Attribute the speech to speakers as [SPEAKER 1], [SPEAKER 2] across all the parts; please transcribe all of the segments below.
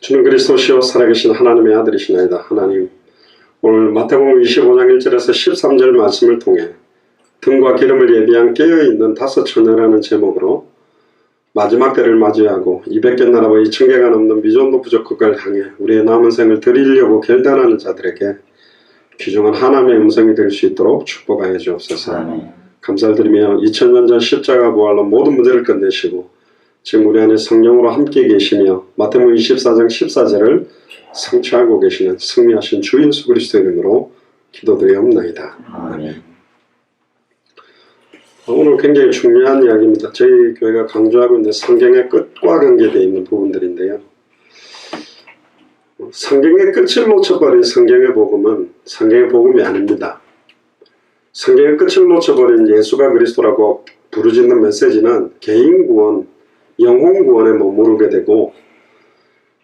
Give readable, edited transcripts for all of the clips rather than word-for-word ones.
[SPEAKER 1] 주는 그리스도시요 살아계신 하나님의 아들이시나이다. 하나님, 오늘 마태복음 25장 1절에서 13절 말씀을 통해 등과 기름을 예비한 깨어있는 다섯 처녀라는 제목으로 마지막 때를 맞이하고 200개 나라와 2000개가 넘는 미존도 부족국을 향해 우리의 남은 생을 드리려고 결단하는 자들에게 귀중한 하나님의 음성이 될 수 있도록 축복하여 주옵소서. 감사를 드리며 2000년 전 십자가 부활로 모든 문제를 끝내시고 지금 우리 안에 성령으로 함께 계시며 마태복음 24장 14절을 성취하고 계시는 승리하신 주 예수 그리스도의 이름으로 기도드리옵나이다. 아멘. 오늘 굉장히 중요한 이야기입니다. 저희 교회가 강조하고 있는 성경의 끝과 관계되어 있는 부분들인데요. 성경의 끝을 놓쳐버린 성경의 복음은 성경의 복음이 아닙니다. 성경의 끝을 놓쳐버린 예수가 그리스도라고 부르짖는 메시지는 개인 구원, 영혼 구원에 머무르게 되고,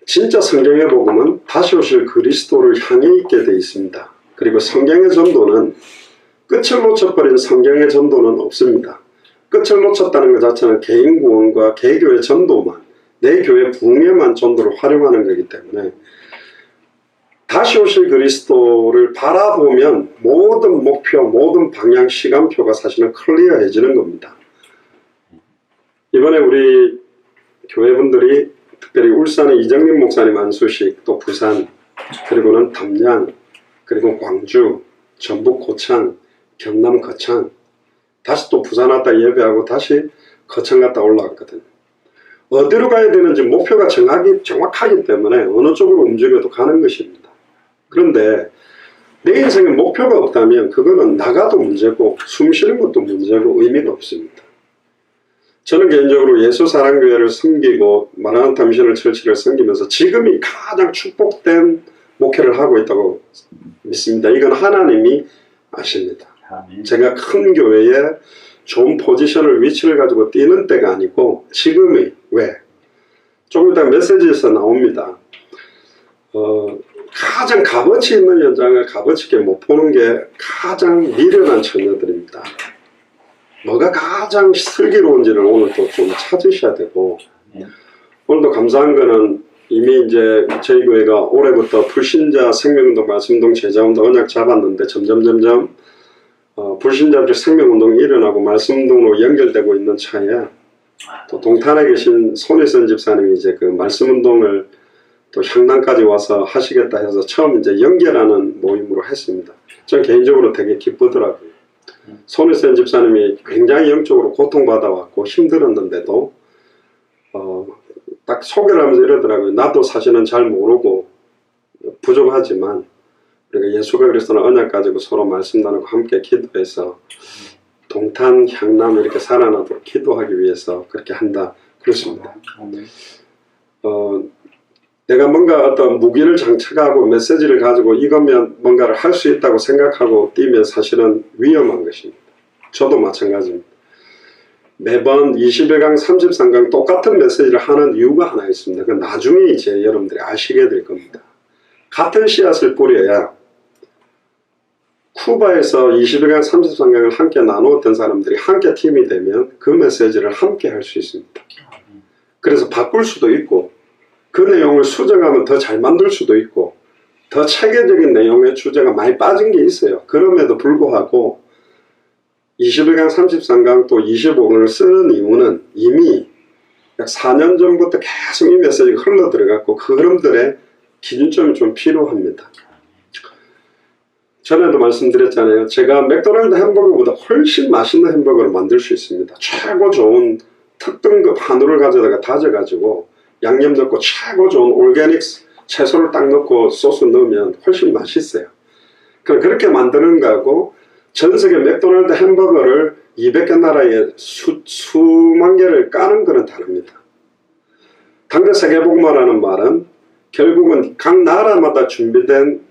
[SPEAKER 1] 진짜 성경의 복음은 다시 오실 그리스도를 향해 있게 되어 있습니다. 그리고 성경의 전도는 끝을 놓쳐버린 성경의 전도는 없습니다. 끝을 놓쳤다는 것 자체는 개인 구원과 개교의 전도만, 내 교회 부흥에만 전도를 활용하는 거기 때문에 다시 오실 그리스도를 바라보면 모든 목표, 모든 방향, 시간표가 사실은 클리어해지는 겁니다. 이번에 우리 교회분들이 특별히 울산의 이정민 목사님 안수식, 또 부산, 그리고는 담양, 그리고 광주, 전북 고창, 경남 거창, 다시 또 부산 왔다 예배하고 다시 거창 갔다 올라왔거든요. 어디로 가야 되는지 목표가 정확하기 때문에 어느 쪽으로 움직여도 가는 것입니다. 그런데 내 인생에 목표가 없다면 그거는 나가도 문제고 숨 쉬는 것도 문제고 의미가 없습니다. 저는 개인적으로 예수사랑교회를 섬기고 마라나타 미션을 철치를 섬기면서 지금이 가장 축복된 목회를 하고 있다고 믿습니다. 이건 하나님이 아십니다. 제가 큰 교회에 좋은 포지션을, 위치를 가지고 뛰는 때가 아니고 지금이, 왜? 조금 이따 메시지에서 나옵니다. 가장 값어치 있는 현장을 값어치 있게 못 보는 게 가장 미련한 처녀들입니다. 뭐가 가장 슬기로운지를 오늘 또 좀 찾으셔야 되고, 오늘도 감사한 거는 이미 이제 저희 교회가 올해부터 불신자 생명운동, 말씀운동, 제자운동 언약 잡았는데 점점 불신자들 생명운동이 일어나고 말씀운동으로 연결되고 있는 차에 또 동탄에 계신 손희선 집사님이 이제 그 말씀운동을 또 향단까지 와서 하시겠다 해서 처음 이제 연결하는 모임으로 했습니다. 저는 개인적으로 되게 기쁘더라고요. 손희선 집사님이 굉장히 영적으로 고통받아왔고 힘들었는데도 딱 소개를 하면서 이러더라고요. 나도 사실은 잘 모르고 부족하지만 우리가 예수가 그리스도는 언약 가지고 서로 말씀 나누고 함께 기도해서 동탄, 향남 이렇게 살아나도록 기도하기 위해서 그렇게 한다 그렇습니다. 내가 뭔가 어떤 무기를 장착하고 메시지를 가지고 이거면 뭔가를 할 수 있다고 생각하고 뛰면 사실은 위험한 것입니다. 저도 마찬가지입니다. 매번 21강, 33강 똑같은 메시지를 하는 이유가 하나 있습니다. 그 나중에 이제 여러분들이 아시게 될 겁니다. 같은 씨앗을 뿌려야 쿠바에서 21강, 33강을 함께 나누었던 사람들이 함께 팀이 되면 그 메시지를 함께 할 수 있습니다. 그래서 바꿀 수도 있고 그 내용을 수정하면 더 잘 만들 수도 있고 더 체계적인 내용의 주제가 많이 빠진 게 있어요. 그럼에도 불구하고 21강, 33강 또 25강을 쓰는 이유는 이미 약 4년 전부터 계속 이 메시지가 흘러 들어갔고 그 흐름들의 기준점이 좀 필요합니다. 전에도 말씀드렸잖아요. 제가 맥도날드 햄버거보다 훨씬 맛있는 햄버거를 만들 수 있습니다. 최고 좋은 특등급 한우를 가져다가 다져가지고 양념 넣고 최고 좋은 올게닉 채소를 딱 넣고 소스 넣으면 훨씬 맛있어요. 그렇게 만드는 거하고 전 세계 맥도날드 햄버거를 200개 나라에 수만 개를 까는 거는 다릅니다. 당대 세계복음화라는 말은 결국은 각 나라마다 준비된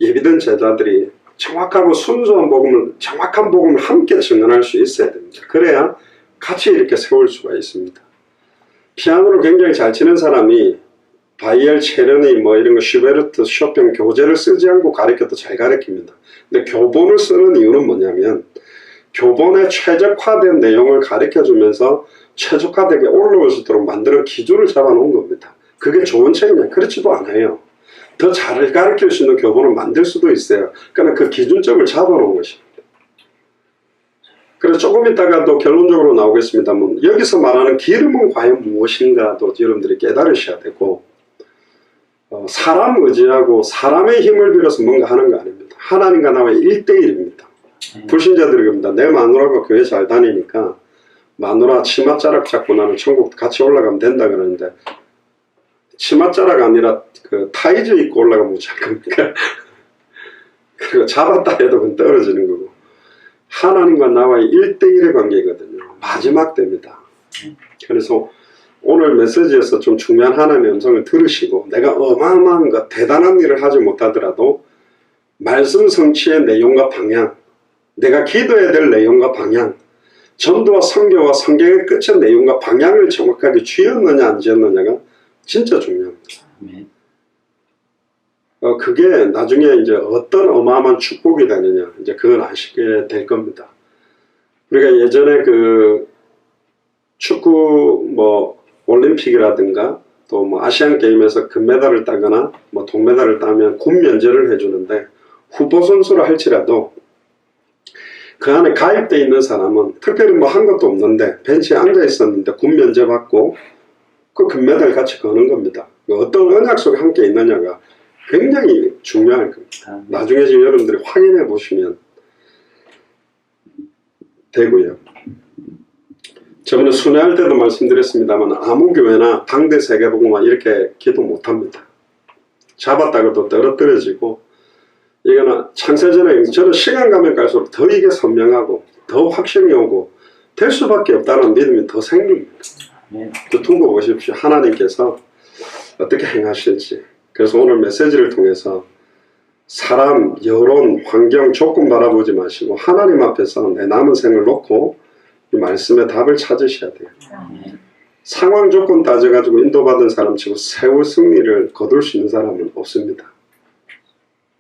[SPEAKER 1] 예비된 제자들이 정확하고 순수한 복음을, 정확한 복음을 함께 증언할 수 있어야 됩니다. 그래야 같이 이렇게 세울 수가 있습니다. 피아노를 굉장히 잘 치는 사람이 바이엘, 체르니 뭐 이런 거 슈베르트, 쇼팽 교재를 쓰지 않고 가르쳐도 잘 가르칩니다. 근데 교본을 쓰는 이유는 뭐냐면 교본에 최적화된 내용을 가르쳐주면서 최적화되게 올라올 수 있도록 만드는 기준을 잡아놓은 겁니다. 그게 좋은 책이냐? 그렇지도 않아요. 더 잘 가르칠 수 있는 교본을 만들 수도 있어요. 그러니까 그 기준점을 잡아놓은 것입니다. 그래서 조금 있다가도 결론적으로 나오겠습니다만 여기서 말하는 기름은 과연 무엇인가도 여러분들이 깨달으셔야 되고 사람 의지하고 사람의 힘을 빌어서 뭔가 하는 거 아닙니다. 하나님과 나와의 1대1입니다. 불신자들이 그럽니다. 내 마누라가 교회 잘 다니니까 마누라 치맛자락 잡고 나는 천국 같이 올라가면 된다 그러는데 치맛자락 아니라 그 타이즈 입고 올라가면 못할 겁니까? 그리고 잡았다 해도 그건 떨어지는 거고 하나님과 나와의 1대1의 관계거든요. 마지막 때입니다. 그래서 오늘 메시지에서 좀 중요한 하나님의 음성을 들으시고 내가 어마어마한 것 대단한 일을 하지 못하더라도 말씀 성취의 내용과 방향 내가 기도해야 될 내용과 방향 전도와 선교와 성경의 끝의 내용과 방향을 정확하게 쥐었느냐 안 쥐었느냐가 진짜 중요합니다. 그게 나중에 이제 어떤 어마어마한 축복이 되느냐 이제 그걸 아시게 될 겁니다. 우리가 예전에 그 축구 뭐 올림픽이라든가 또 뭐 아시안 게임에서 금메달을 따거나 뭐 동메달을 따면 군 면제를 해주는데 후보 선수라 할지라도 그 안에 가입되어 있는 사람은 특별히 뭐 한 것도 없는데 벤치에 앉아 있었는데 군 면제 받고 그 금메달 같이 거는 겁니다. 어떤 언약 속에 함께 있느냐가 굉장히 중요할 겁니다. 나중에 지금 여러분들이 확인해 보시면 되고요. 저번에 순회할 때도 말씀드렸습니다만 아무 교회나 당대 세계복음화 이렇게 기도 못합니다. 잡았다가도 떨어뜨려지고 이거는 창세전에 저는 시간 가면 갈수록 더 이게 선명하고 더 확신이 오고 될 수밖에 없다는 믿음이 더 생깁니다. 두고 보십시오. 하나님께서 어떻게 행하실지. 그래서 오늘 메시지를 통해서 사람, 여론, 환경, 조건 바라보지 마시고 하나님 앞에서 내 남은 생을 놓고 이 말씀의 답을 찾으셔야 돼요. 상황 조건 따져가지고 인도받은 사람 치고 세월 승리를 거둘 수 있는 사람은 없습니다.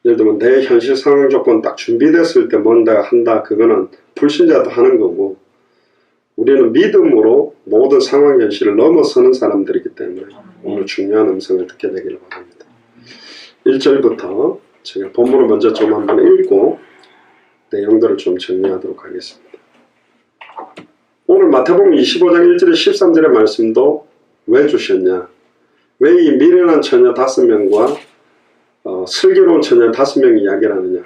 [SPEAKER 1] 예를 들면 내 현실 상황 조건 딱 준비됐을 때 뭔가 한다 그거는 불신자도 하는 거고 우리는 믿음으로 모든 상황 현실을 넘어서는 사람들이기 때문에 오늘 중요한 음성을 듣게 되기를 바랍니다. 1절부터 제가 본문을 먼저 좀 한번 읽고 내용들을 좀 정리하도록 하겠습니다. 오늘 마태복음 25장 1절에 13절의 말씀도 왜 주셨냐? 왜 이 미련한 처녀 5명과 슬기로운 처녀 5명이 이야기를 하느냐?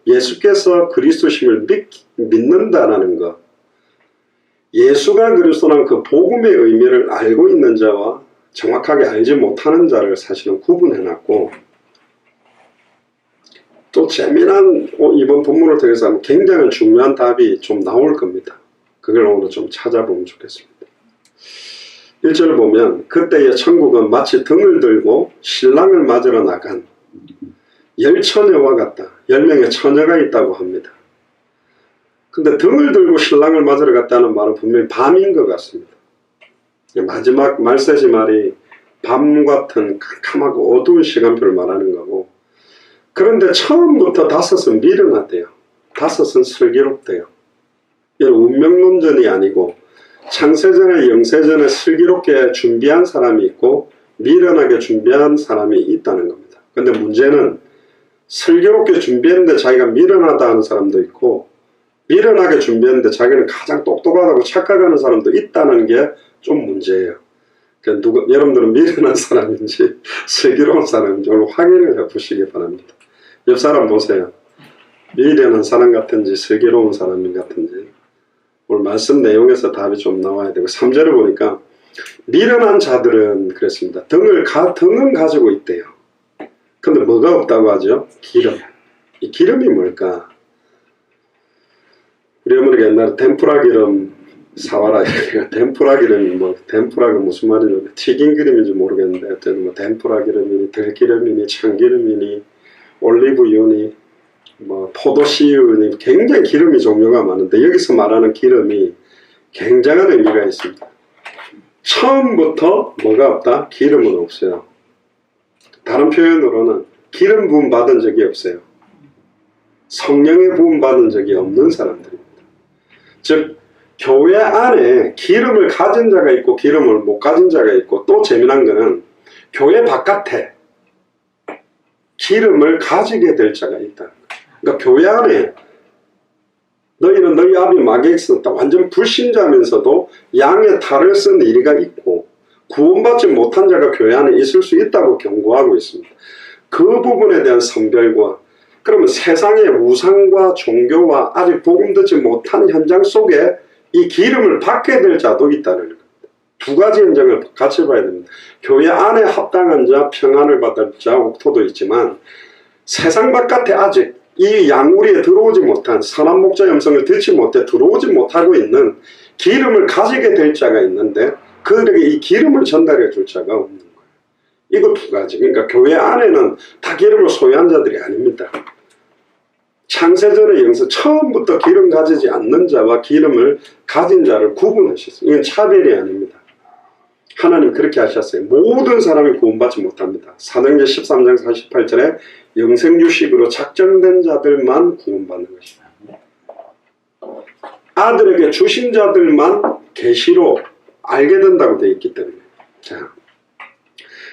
[SPEAKER 1] 예수께서 그리스도심을 믿는다라는 것. 예수가 그리스도라는 그 복음의 의미를 알고 있는 자와 정확하게 알지 못하는 자를 사실은 구분해놨고 또 재미난 이번 본문을 통해서 하면 굉장히 중요한 답이 좀 나올 겁니다. 그걸 오늘 좀 찾아보면 좋겠습니다. 1절을 보면 그때의 천국은 마치 등을 들고 신랑을 맞으러 나간 10처녀와 같다. 10명의 처녀가 있다고 합니다. 근데 등을 들고 신랑을 맞으러 갔다는 말은 분명히 밤인 것 같습니다. 마지막 말세지 말이 밤 같은 캄캄하고 어두운 시간표를 말하는 거고 그런데 처음부터 5은 미련하대요. 5은 슬기롭대요. 이건 운명론전이 아니고 창세전에 영세전에 슬기롭게 준비한 사람이 있고 미련하게 준비한 사람이 있다는 겁니다. 근데 문제는 슬기롭게 준비했는데 자기가 미련하다 하는 사람도 있고 미련하게 준비했는데 자기는 가장 똑똑하다고 착각하는 사람도 있다는 게 좀 문제예요. 그러니까 여러분들은 미련한 사람인지 슬기로운 사람인지 오늘 확인을 해보시기 바랍니다. 옆 사람 보세요. 미련한 사람 같은지 슬기로운 사람 같은지 오늘 말씀 내용에서 답이 좀 나와야 되고 3절을 보니까 미련한 자들은 그랬습니다. 등은 가지고 있대요. 근데 뭐가 없다고 하죠? 기름. 이 기름이 뭘까? 우리 어머니가 옛날에 덴푸라 기름 사와라. 덴푸라 기름이 덴푸라가 무슨 말인지 튀긴 기름인지 모르겠는데 어쨌든 덴푸라 기름이니 들기름이니 참기름이니 올리브유니 포도씨유니 굉장히 기름이 종류가 많은데 여기서 말하는 기름이 굉장한 의미가 있습니다. 처음부터 뭐가 없다? 기름은 없어요. 다른 표현으로는 기름 부음 받은 적이 없어요. 성령의 부음 받은 적이 없는 사람들입니다. 즉 교회 안에 기름을 가진 자가 있고 기름을 못 가진 자가 있고, 또 재미난 거는 교회 바깥에 기름을 가지게 될 자가 있다. 그러니까 교회 안에 너희는 너희 아비 마귀에게 썼다, 완전 불신자면서도 양의 탈을 쓴 이리가 있고 구원받지 못한 자가 교회 안에 있을 수 있다고 경고하고 있습니다. 그 부분에 대한 선별과, 그러면 세상의 우상과 종교와 아직 복음 듣지 못한 현장 속에 이 기름을 받게 될 자도 있다는 겁니다. 두 가지 현장을 같이 봐야 됩니다. 교회 안에 합당한 자, 평안을 받을 자, 옥토도 있지만 세상 바깥에 아직 이 양우리에 들어오지 못한, 선한 목자의 음성을 듣지 못해 들어오지 못하고 있는 기름을 가지게 될 자가 있는데, 그들에게 이 기름을 전달해 줄 자가 없는 거예요. 이거 두 가지. 그러니까 교회 안에는 다 기름을 소유한 자들이 아닙니다. 창세전의 영서 처음부터 기름 가지지 않는 자와 기름을 가진 자를 구분하셨어요. 이건 차별이 아닙니다. 하나님 그렇게 하셨어요. 모든 사람이 구원받지 못합니다. 사도행전 13장 48절에 영생유식으로 작정된 자들만 구원받는 것입니다. 아들에게 주신 자들만 계시로 알게 된다고 되어 있기 때문에. 자,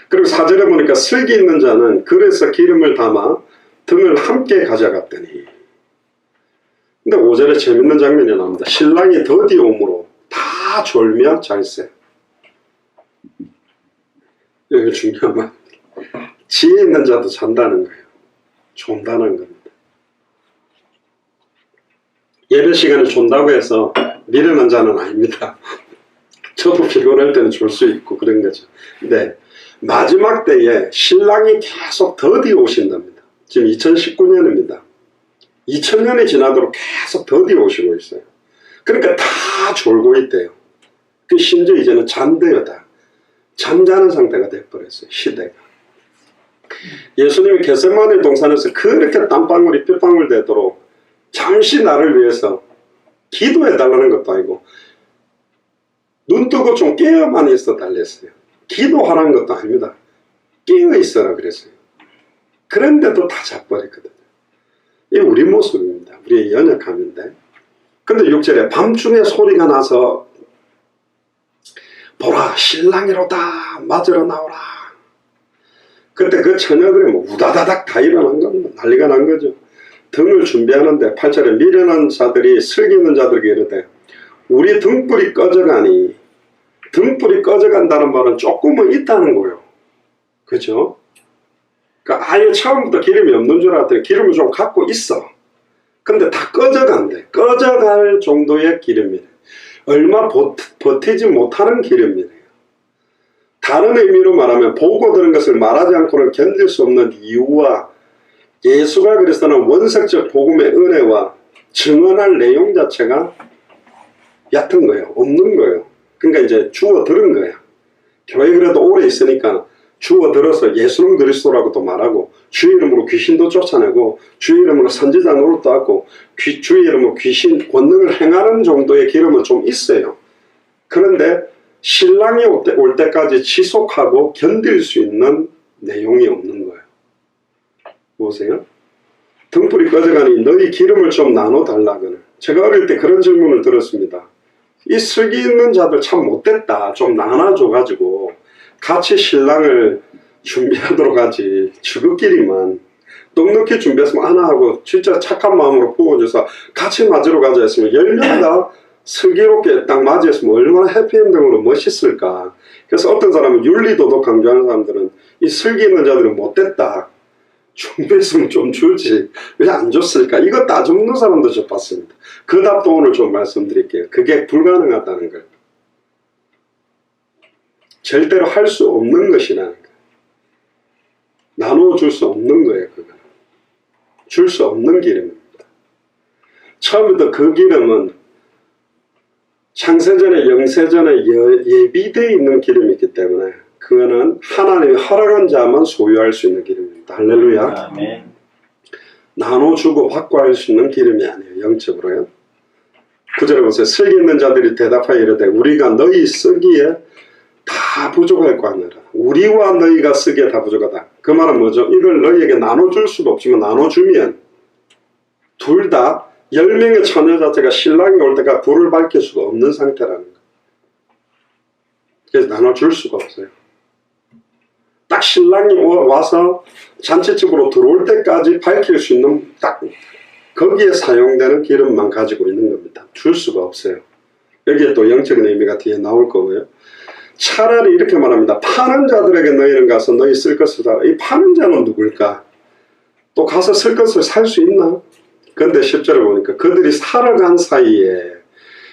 [SPEAKER 1] 그리고 4절에 보니까 슬기 있는 자는 그래서 기름을 담아 등을 함께 가져갔더니. 근데 5절에 재밌는 장면이 나옵니다. 신랑이 더디 오므로 다 졸며 잘세. 여기 중요한 말. 지혜 있는 자도 잔다는 거예요. 존다는 겁니다. 예배 시간에 존다고 해서 미련한 자는 아닙니다. 저도 피곤할 때는 졸 수 있고 그런 거죠. 근데 마지막 때에 신랑이 계속 더디 오신답니다. 지금 2019년입니다. 2000년이 지나도록 계속 더디 오시고 있어요. 그러니까 다 졸고 있대요. 그 심지어 이제는 잠대요다. 잠자는 상태가 돼버렸어요. 시대가. 예수님이 겟세마네 동산에서 그렇게 땀방울이 핏방울 되도록 잠시 나를 위해서 기도해달라는 것도 아니고 눈 뜨고 좀 깨어만 있어 달랬어요. 기도하라는 것도 아닙니다. 깨어 있어라 그랬어요. 그런데도 다 자버렸거든요. 이게 우리 모습입니다. 우리의 연약함인데. 근데 6절에 밤중에 소리가 나서 보라 신랑이로다 맞으러 나오라. 그때 그 처녀들이 뭐 우다다닥 다 일어난 겁니다. 난리가 난 거죠. 등을 준비하는데 8절에 미련한 자들이 슬기 있는 자들에게 이르되 우리 등불이 꺼져가니, 등불이 꺼져간다는 말은 조금은 있다는 거예요. 그렇죠? 그러니까 아예 처음부터 기름이 없는 줄 알았더니 기름을 좀 갖고 있어. 근데 다 꺼져간대. 꺼져갈 정도의 기름이래. 얼마 버티지 못하는 기름이래요. 다른 의미로 말하면 보고 들은 것을 말하지 않고는 견딜 수 없는 이유와 예수가 그리스도는 원색적 복음의 은혜와 증언할 내용 자체가 얕은 거예요. 없는 거예요. 그러니까 이제 주워 들은 거야. 교회 그래도 오래 있으니까 주워 들어서 예수는 그리스도라고도 말하고 주의 이름으로 귀신도 쫓아내고 주의 이름으로 선지자 노릇도 하고 주의 이름으로 귀신 권능을 행하는 정도의 기름은 좀 있어요. 그런데 신랑이 올 때까지 지속하고 견딜 수 있는 내용이 없는 거예요. 보세요. 등불이 꺼져가니 너희 기름을 좀 나눠달라거나. 제가 어릴 때 그런 질문을 들었습니다. 이 슬기 있는 자들 참 못됐다. 좀 나눠줘가지고 같이 신랑을 준비하도록 하지. 지극끼리만 넉넉히 준비했으면 하나 하고 진짜 착한 마음으로 부어줘서 같이 맞으러 가자 했으면 10명 다 슬기롭게 딱 맞이했으면 얼마나 해피엔딩으로 멋있을까. 그래서 어떤 사람은 윤리도덕 강조하는 사람들은 이 슬기 있는 자들은 못됐다. 준비했으면 좀 주지. 왜 안 줬을까? 이거 따져묻는 사람도 저 봤습니다. 그 답도 오늘 좀 말씀드릴게요. 그게 불가능하다는 거예요. 절대로 할 수 없는 것이라는 거예요. 나눠줄 수 없는 거예요. 그거는. 줄 수 없는 기름입니다. 처음부터 그 기름은 창세전에 영세전에 예비되어 있는 기름이 있기 때문에 그거는 하나님이 허락한 자만 소유할 수 있는 기름입니다. 할렐루야.
[SPEAKER 2] 아멘.
[SPEAKER 1] 나눠주고 받고 할 수 있는 기름이 아니에요. 영적으로요. 9절에 보세요. 슬기 있는 자들이 대답하여 이르되 우리가 너희 쓰기에 다 부족할 거 아니라 우리와 너희가 쓰기에 다 부족하다. 그 말은 뭐죠? 이걸 너희에게 나눠줄 수도 없지만 나눠주면 둘 다 10명의 처녀 자체가 신랑이 올 때가 불을 밝힐 수가 없는 상태라는 거예요. 그래서 나눠줄 수가 없어요. 딱 신랑이 와서 잔치집으로 들어올 때까지 밝힐 수 있는 딱 거기에 사용되는 기름만 가지고 있는 겁니다. 줄 수가 없어요. 여기에 또 영적인 의미가 뒤에 나올 거고요. 차라리 이렇게 말합니다. 파는 자들에게 너희는 가서 너희 쓸 것을 사라. 이 파는 자는 누굴까? 또 가서 쓸 것을 살 수 있나? 그런데 10절에 보니까 그들이 살아간 사이에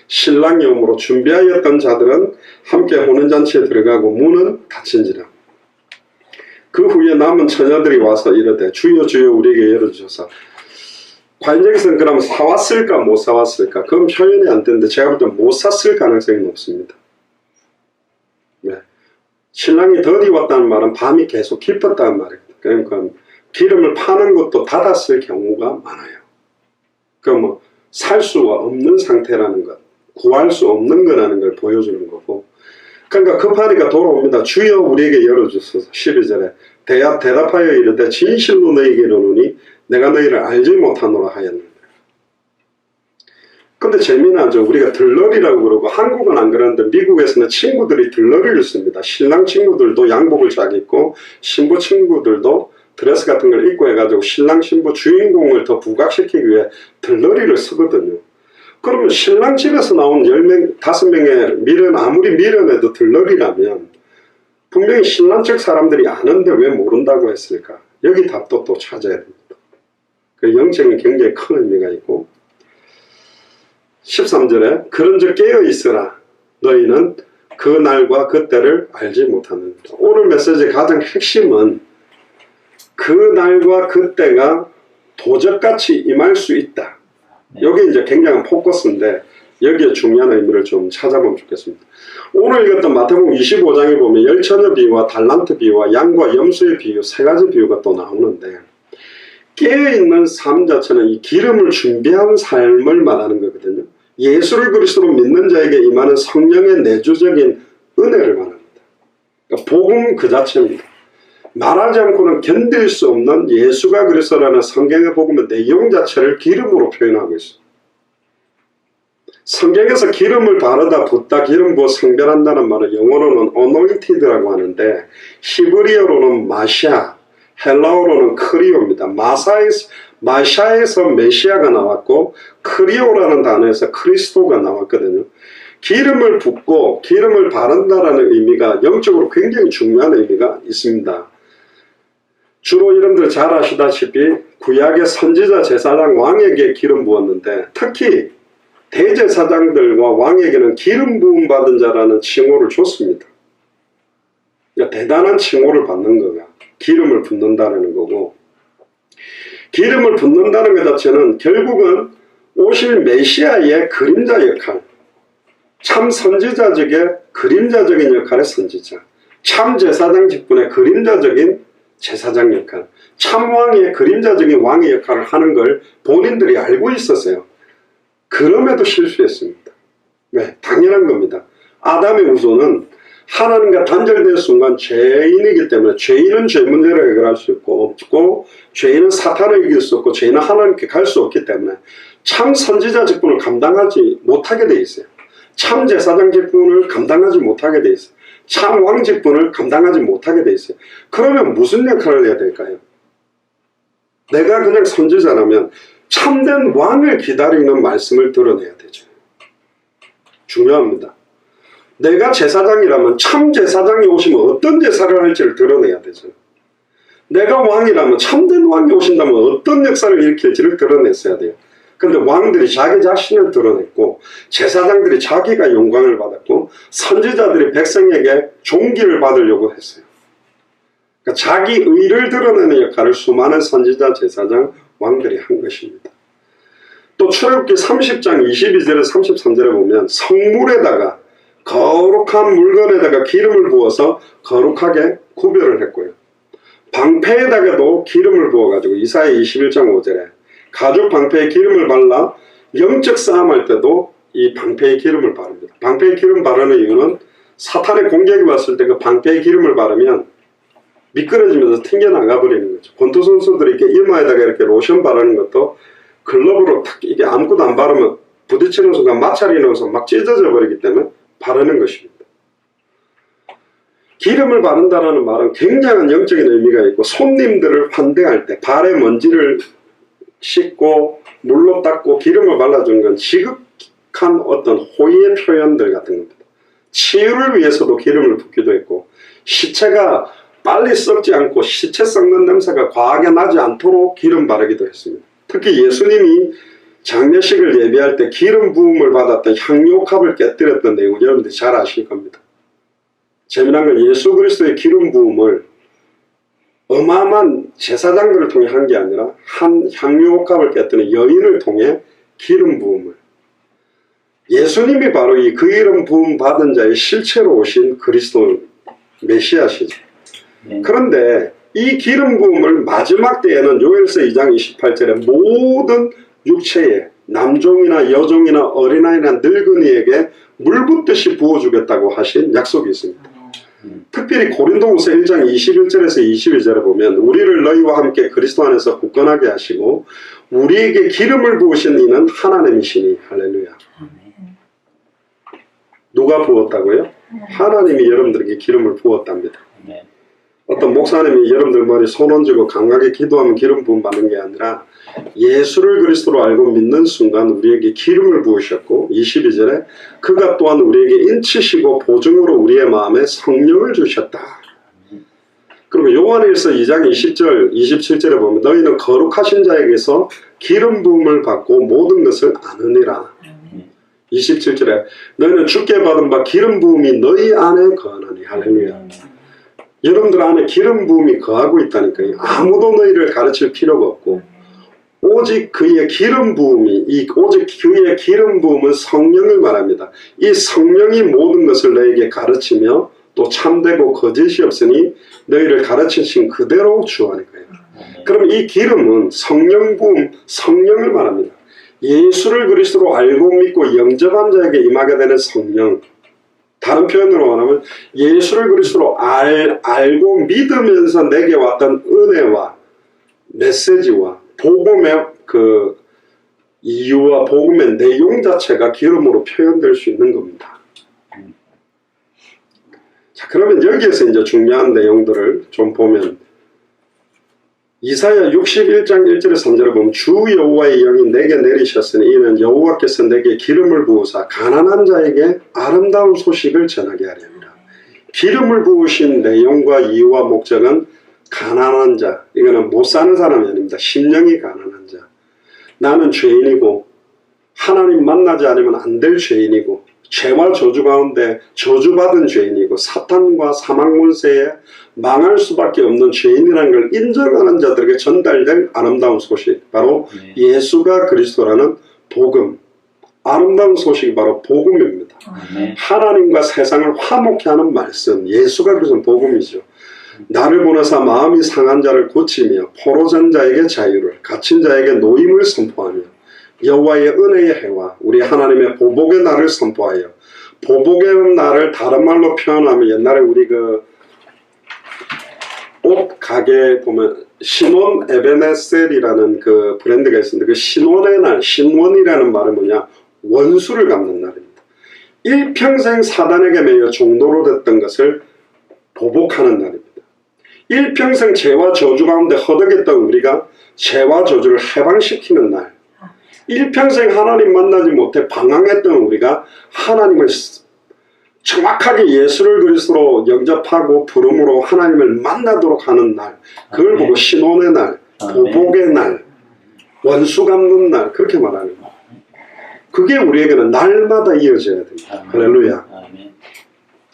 [SPEAKER 1] 신랑이 오므로 준비하였던 자들은 함께 혼인잔치에 들어가고 문은 닫힌지라. 그 후에 남은 처녀들이 와서 이르되 주여 주여 우리에게 열어주셔서. 과연 여기서는 그럼 사왔을까 못 사왔을까? 그건 표현이 안 되는데 제가 볼 때 못 샀을 가능성이 높습니다. 네. 신랑이 더디 왔다는 말은 밤이 계속 깊었다는 말입니다. 그러니까 기름을 파는 것도 닫았을 경우가 많아요. 그 살 수가 없는 상태라는 것, 구할 수 없는 거라는 걸 보여주는 거고. 그러니까 급하니까 돌아옵니다. 주여 우리에게 열어주소서. 12절에 대답하여 이르되 진실로 너희에게 이르노니 내가 너희를 알지 못하노라 하였는데. 근데 재미나죠. 우리가 들러리라고 그러고 한국은 안 그러는데 미국에서는 친구들이 들러리를 씁니다. 신랑 친구들도 양복을 잘 입고 신부 친구들도 드레스 같은 걸 입고 해가지고 신랑 신부 주인공을 더 부각시키기 위해 들러리를 쓰거든요. 그러면 신랑 집에서 나온 10명, 5명의 미련, 아무리 미련해도 들러리라면 분명히 신랑 측 사람들이 아는데 왜 모른다고 했을까? 여기 답도 또 찾아야 됩니다. 그 영적인 굉장히 큰 의미가 있고 13절에 그런즉 깨어 있으라 너희는 그 날과 그 때를 알지 못하는. 오늘 메시지의 가장 핵심은 그 날과 그 때가 도적같이 임할 수 있다. 여기 이제 굉장한 포커스인데 여기에 중요한 의미를 좀 찾아보면 좋겠습니다. 오늘 읽었던 마태복음 25장에 보면 열처녀 비유와 달란트 비유와 양과 염소의 비유 세 가지 비유가 또 나오는데 깨어있는 삶 자체는 이 기름을 준비한 삶을 말하는 거거든요. 예수를 그리스도로 믿는 자에게 임하는 성령의 내주적인 은혜를 말합니다. 그러니까 복음 그 자체입니다. 말하지 않고는 견딜 수 없는 예수가 그리스도라는 성경의 복음의 내용 자체를 기름으로 표현하고 있습니다. 성경에서 기름을 바르다 붓다 기름 부어 성별한다는 말을 영어로는 anointed라고 하는데 히브리어로는 마샤, 헬라어로는 크리오입니다. 마샤에서 메시아가 나왔고 크리오라는 단어에서 크리스토가 나왔거든요. 기름을 붓고 기름을 바른다라는 의미가 영적으로 굉장히 중요한 의미가 있습니다. 주로 여러분들 잘 아시다시피 구약의 선지자 제사장 왕에게 기름 부었는데 특히 대제사장들과 왕에게는 기름 부음 받은 자라는 칭호를 줬습니다. 그러니까 대단한 칭호를 받는 거가 기름을 붓는다는 거고 기름을 붓는다는 것 자체는 결국은 오실 메시아의 그림자 역할, 참 선지자적의 그림자적인 역할의 선지자, 참 제사장 직분의 그림자적인 제사장 역할, 참 왕의 그림자적인 왕의 역할을 하는 걸 본인들이 알고 있었어요. 그럼에도 실수했습니다. 네, 당연한 겁니다. 아담의 후손은 하나님과 단절된 순간 죄인이기 때문에 죄인은 죄 문제를 해결할 수 없고 죄인은 사탄을 이길 수 없고 죄인은 하나님께 갈 수 없기 때문에 참 선지자 직분을 감당하지 못하게 돼 있어요. 참 제사장 직분을 감당하지 못하게 돼 있어요. 참 왕 직분을 감당하지 못하게 돼 있어요. 그러면 무슨 역할을 해야 될까요? 내가 그냥 선지자라면 참된 왕을 기다리는 말씀을 드러내야 되죠. 중요합니다. 내가 제사장이라면 참 제사장이 오시면 어떤 제사를 할지를 드러내야 되죠. 내가 왕이라면 참된 왕이 오신다면 어떤 역사를 일으킬지를 드러냈어야 돼요. 근데 왕들이 자기 자신을 드러냈고 제사장들이 자기가 영광을 받았고 선지자들이 백성에게 존귀를 받으려고 했어요. 그러니까 자기 의를 드러내는 역할을 수많은 선지자, 제사장, 왕들이 한 것입니다. 또 출애굽기 30장 22절에 33절에 보면 성물에다가 거룩한 물건에다가 기름을 부어서 거룩하게 구별을 했고요. 방패에다가도 기름을 부어가지고 이사야 21장 5절에 가죽 방패에 기름을 발라 영적 싸움할 때도 이 방패에 기름을 바릅니다. 방패에 기름 바르는 이유는 사탄의 공격이 왔을 때 그 방패에 기름을 바르면 미끄러지면서 튕겨나가 버리는 거죠. 권투 선수들이 이렇게 이마에다가 이렇게 로션 바르는 것도 글러브로 탁 이게 아무것도 안 바르면 부딪히는 순간 마찰이 나서 막 찢어져 버리기 때문에 바르는 것입니다. 기름을 바른다는 말은 굉장한 영적인 의미가 있고, 손님들을 환대할 때 발에 먼지를 씻고 물로 닦고 기름을 발라주는 건 지극한 어떤 호의의 표현들 같은 겁니다. 치유를 위해서도 기름을 붓기도 했고, 시체가 빨리 썩지 않고 시체 썩는 냄새가 과하게 나지 않도록 기름 바르기도 했습니다. 특히 예수님이 장례식을 예비할 때 기름 부음을 받았던 향료컵을 깨뜨렸던 내용을 여러분들이 잘 아실 겁니다. 재미난 건 예수 그리스도의 기름 부음을 어마어마한 제사장들을 통해 한 게 아니라 한 향유옥합을 깨뜨린 여인을 통해 기름 부음을, 예수님이 바로 이 그 이름 부음 받은 자의 실체로 오신 그리스도 메시아시죠. 그런데 이 기름 부음을 마지막 때에는 요엘서 2장 28절에 모든 육체에 남종이나 여종이나 어린아이나 늙은이에게 물 붓듯이 부어주겠다고 하신 약속이 있습니다. 특별히 고린도후서 1장 21절에서 22절에 보면 우리를 너희와 함께 그리스도 안에서 굳건하게 하시고 우리에게 기름을 부으신 이는 하나님이시니. 할렐루야. 누가 부었다고요? 하나님이 여러분들에게 기름을 부었답니다. 어떤 목사님이 여러분들 머리 손 얹고 강하게 기도하면 기름 부음 받는 게 아니라 예수를 그리스도로 알고 믿는 순간 우리에게 기름을 부으셨고, 22절에 그가 또한 우리에게 인치시고 보증으로 우리의 마음에 성령을 주셨다. 그리고 요한일서 2장 20절 27절에 보면 너희는 거룩하신 자에게서 기름 부음을 받고 모든 것을 아느니라. 27절에 너희는 주께 받은 바 기름 부음이 너희 안에 거하나니. 할렐루야. 여러분들 안에 기름 부음이 거하고 있다니까요. 아무도 너희를 가르칠 필요가 없고 오직 그의 기름 부음이, 오직 그의 기름 부음은 성령을 말합니다. 이 성령이 모든 것을 너에게 가르치며 또 참되고 거짓이 없으니 너희를 가르치신 그대로 주하는 거예요. 그럼 이 기름은 성령 부음, 성령을 말합니다. 예수를 그리스도로 알고 믿고 영접한 자에게 임하게 되는 성령. 다른 표현으로 말하면 예수를 그리스도로 알고 믿으면서 내게 왔던 은혜와 메시지와 복음의 그 이유와 복음의 내용 자체가 기름으로 표현될 수 있는 겁니다. 자, 그러면 여기에서 이제 중요한 내용들을 좀 보면, 이사야 61장 1절에 3절에 보면 주 여호와의 영이 내게 내리셨으니 이는 여호와께서 내게 기름을 부으사 가난한 자에게 아름다운 소식을 전하게 하려 합니다. 기름을 부으신 내용과 이유와 목적은 가난한 자, 이거는 못 사는 사람이 아닙니다. 심령이 가난한 자. 나는 죄인이고 하나님 만나지 않으면 안 될 죄인이고 죄와 저주 가운데 저주받은 죄인이고 사탄과 사망문세에 망할 수밖에 없는 죄인이라는 걸 인정하는 자들에게 전달될 아름다운 소식, 바로 예수가 그리스도라는 복음. 아름다운 소식이 바로 복음입니다. 하나님과 세상을 화목케 하는 말씀, 예수가 그리스도는 복음이죠. 나를 보내사 마음이 상한 자를 고치며 포로된 자에게 자유를, 갇힌 자에게 노임을 선포하며 여호와의 은혜의 해와 우리 하나님의 보복의 날을 선포하여, 보복의 날을 다른 말로 표현하면 옛날에 우리 그 옷 가게 보면 신원 에베네셀이라는 그 브랜드가 있었는데 그 신원의 날, 신원이라는 말은 뭐냐? 원수를 갚는 날입니다. 일평생 사단에게 매여 종노로 됐던 것을 보복하는 날입니다. 일평생 죄와 저주 가운데 허덕였던 우리가 죄와 저주를 해방시키는 날, 일평생 하나님 만나지 못해 방황했던 우리가 하나님을 정확하게 예수를 그리스도로 영접하고 부름으로 하나님을 만나도록 하는 날, 그걸 보고 신혼의 날, 보복의 날, 원수 갚는 날, 그렇게 말하는 거예요. 그게 우리에게는 날마다 이어져야 됩니다. 할렐루야.